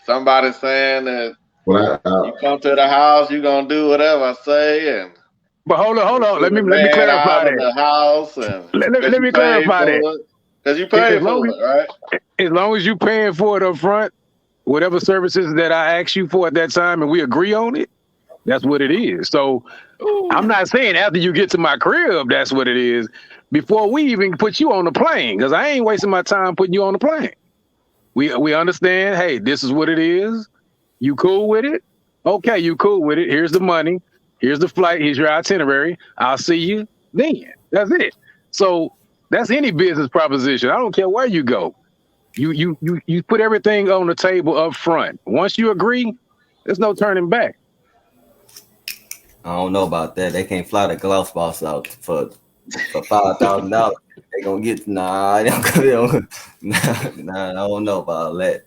somebody saying that you come to the house, you gonna do whatever I say, but hold on. Let me clarify that. The house and let me clarify that. Because you pay for it, right? As long as you paying for it up front, whatever services that I ask you for at that time, and we agree on it, that's what it is. So I'm not saying after you get to my crib, that's what it is. Before we even put you on the plane, because I ain't wasting my time putting you on the plane. We understand, hey, this is what it is. You cool with it? Okay, you cool with it. Here's the money. Here's the flight. Here's your itinerary. I'll see you then. That's it. So that's any business proposition. I don't care where you go. You put everything on the table up front. Once you agree, there's no turning back. I don't know about that. They can't fly the gloves boss out for for $5,000. They gonna get nah. I don't know about all that.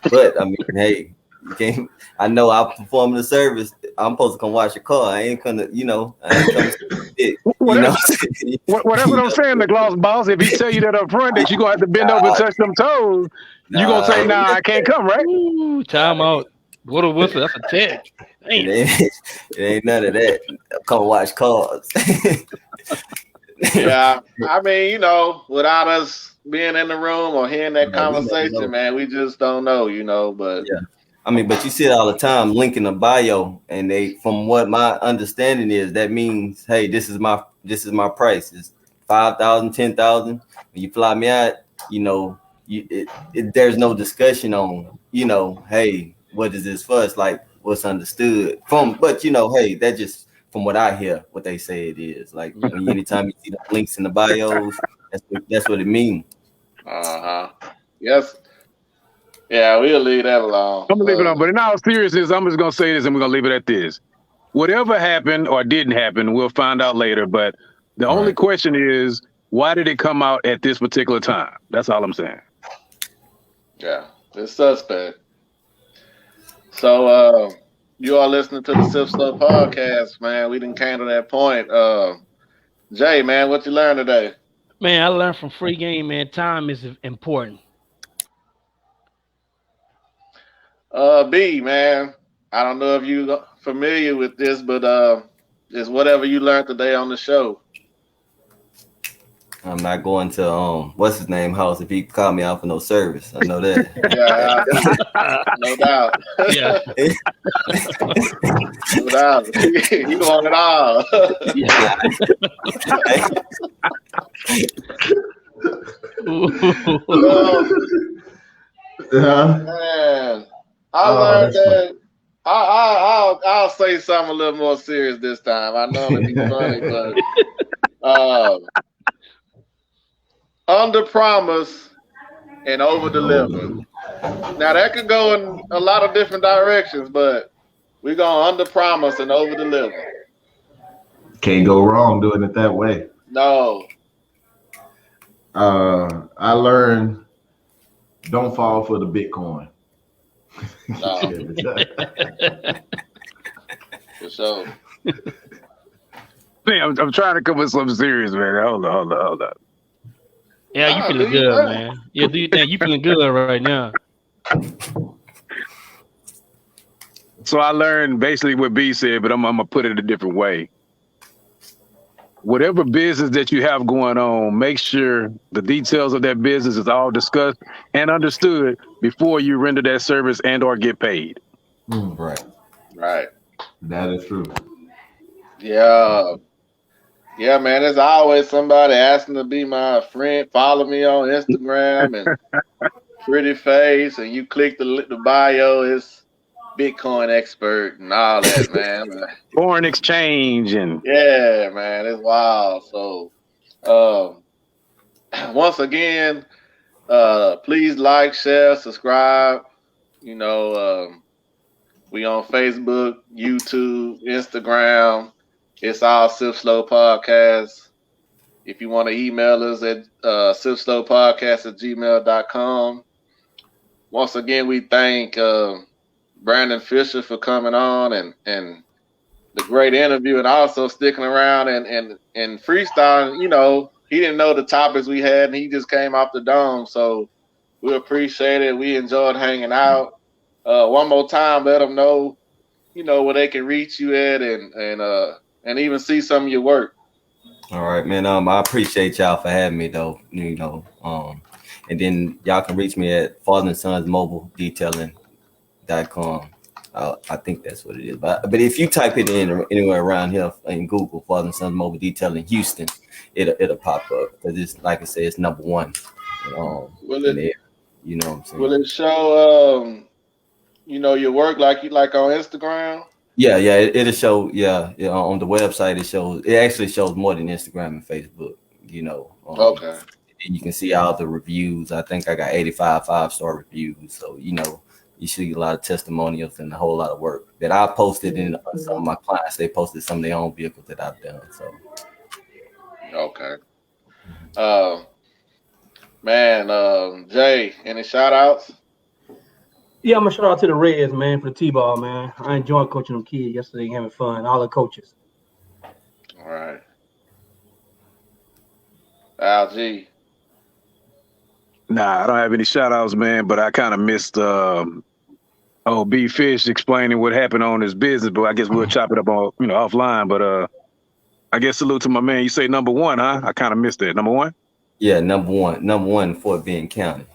But I mean, hey, you can't. I know I'm performing the service. I'm supposed to come wash your car. I ain't gonna, I ain't coming to it. Whatever I'm saying, the gloss boss. If he tell you that up front that you gonna have to bend over and touch them toes, you gonna say, "Nah, I can't come," right? Ooh, time out. What a whistle. That's a tag. It ain't none of that. Come watch cars. Yeah, I mean, without us being in the room or hearing that conversation, man, we just don't know, but yeah. I mean, but you see it all the time, link in the bio, and they, from what my understanding is, that means, hey, this is my price. It's 5,000, 10,000. When you fly me out, there's no discussion on, hey, what is this for? It's like what's understood but hey, that just from what I hear, what they say it is. Like anytime you see the links in the bios, that's what it means. Yes. Yeah, we'll leave that alone. I'm gonna leave it alone. But in all seriousness, I'm just gonna say this, and we're gonna leave it at this. Whatever happened or didn't happen, we'll find out later. But the only question is, why did it come out at this particular time? That's all I'm saying. Yeah, it's suspect. So you are listening to the Sip Slow podcast, man. We didn't came to that point. Jay, man, what you learned today? Man, I learned from free game, man. Time is important. B, man, I don't know if you familiar with this, but it's whatever you learned today on the show. I'm not going to what's his name house if he called me out for no service. I know that. Yeah, no doubt. Yeah. No doubt. You want it all. Man, I learned that. I'll say something a little more serious this time. I know it'll be funny, but under promise and over deliver. Now that could go in a lot of different directions, but we're gonna under promise and over deliver. Can't go wrong doing it that way. No. I learned don't fall for the Bitcoin. No. For sure. Man, I'm trying to come with something serious, man. Hold on. Yeah, you feeling good, man. Yeah, do you think you feeling good right now? So I learned basically what B said, but I'm gonna put it a different way. Whatever business that you have going on, make sure the details of that business is all discussed and understood before you render that service and or get paid. Right. That is true. Yeah. Yeah, man, there's always somebody asking to be my friend. Follow me on Instagram and pretty face, and you click the bio, it's Bitcoin expert and all that, man. Foreign exchange and yeah, man, it's wild. So once again, please like, share, subscribe. We on Facebook, YouTube, Instagram. It's all Sip Slow Podcast. If you want to email us at sipslowpodcast@gmail.com. Once again, we thank Brandon Fisher for coming on and the great interview, and also sticking around and freestyling. He didn't know the topics we had, and he just came off the dome. So we appreciate it. We enjoyed hanging out. One more time, let them know, where they can reach you at and even see some of your work. All right, man. I appreciate y'all for having me, though. And then y'all can reach me at Father and Sons Mobile Detailing.com. I think that's what it is. But if you type it in anywhere around here in Google, Father and Sons Mobile Detailing Houston, it'll pop up because it's, like I said, it's number one. Will it, you know what I'm saying? Will it show your work like on Instagram? Yeah, it'll show. Yeah, on the website it actually shows more than Instagram and Facebook. Okay. And you can see all the reviews. I think I got 85 5-star reviews. So you see a lot of testimonials and a whole lot of work that I posted in some of my clients. They posted some of their own vehicles that I've done. So Okay. Man, Jay, any shout outs? Yeah, I'm gonna shout out to the Reds, man, for the T-ball, man. I enjoyed coaching them kids yesterday, having fun. All the coaches. All right. Al G. Nah, I don't have any shout outs, man, but I kind of missed B Fish explaining what happened on his business, but I guess we'll chop it up on offline. But I guess salute to my man. You say number one, huh? I kind of missed that. Number one? Yeah, number one in Fort Bend County.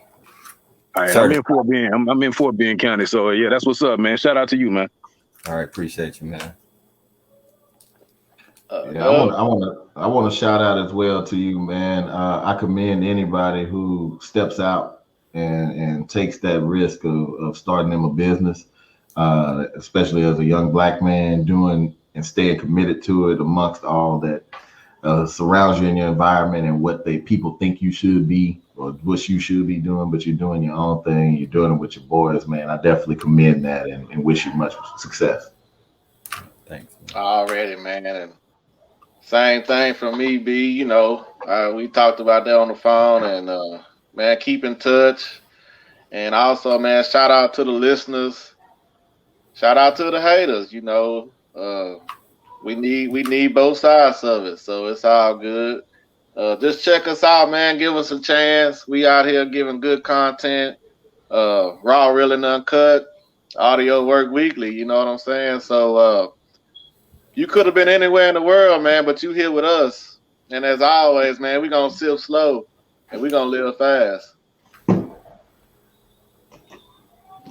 All right, I'm in Fort Bend. I'm in Fort Bend County. So yeah, that's what's up, man. Shout out to you, man. All right, appreciate you, man. Yeah, I want to shout out as well to you, man. I commend anybody who steps out and takes that risk of starting them a business, especially as a young black man, doing and staying committed to it amongst all that surrounds you in your environment and what people think you should be or what you should be doing, but you're doing your own thing. You're doing it with your boys, man. I definitely commend that and wish you much success. Thanks. Already, man. And same thing from me, B. You know, we talked about that on the phone, and man, keep in touch. And also, man, shout out to the listeners. Shout out to the haters. You know, we need both sides of it, so it's all good. Just check us out, man. Give us a chance. We out here giving good content, raw, real, and uncut. Audio work weekly. You know what I'm saying? So you could have been anywhere in the world, man, but you here with us. And as always, man, we gonna sip slow and we gonna live fast.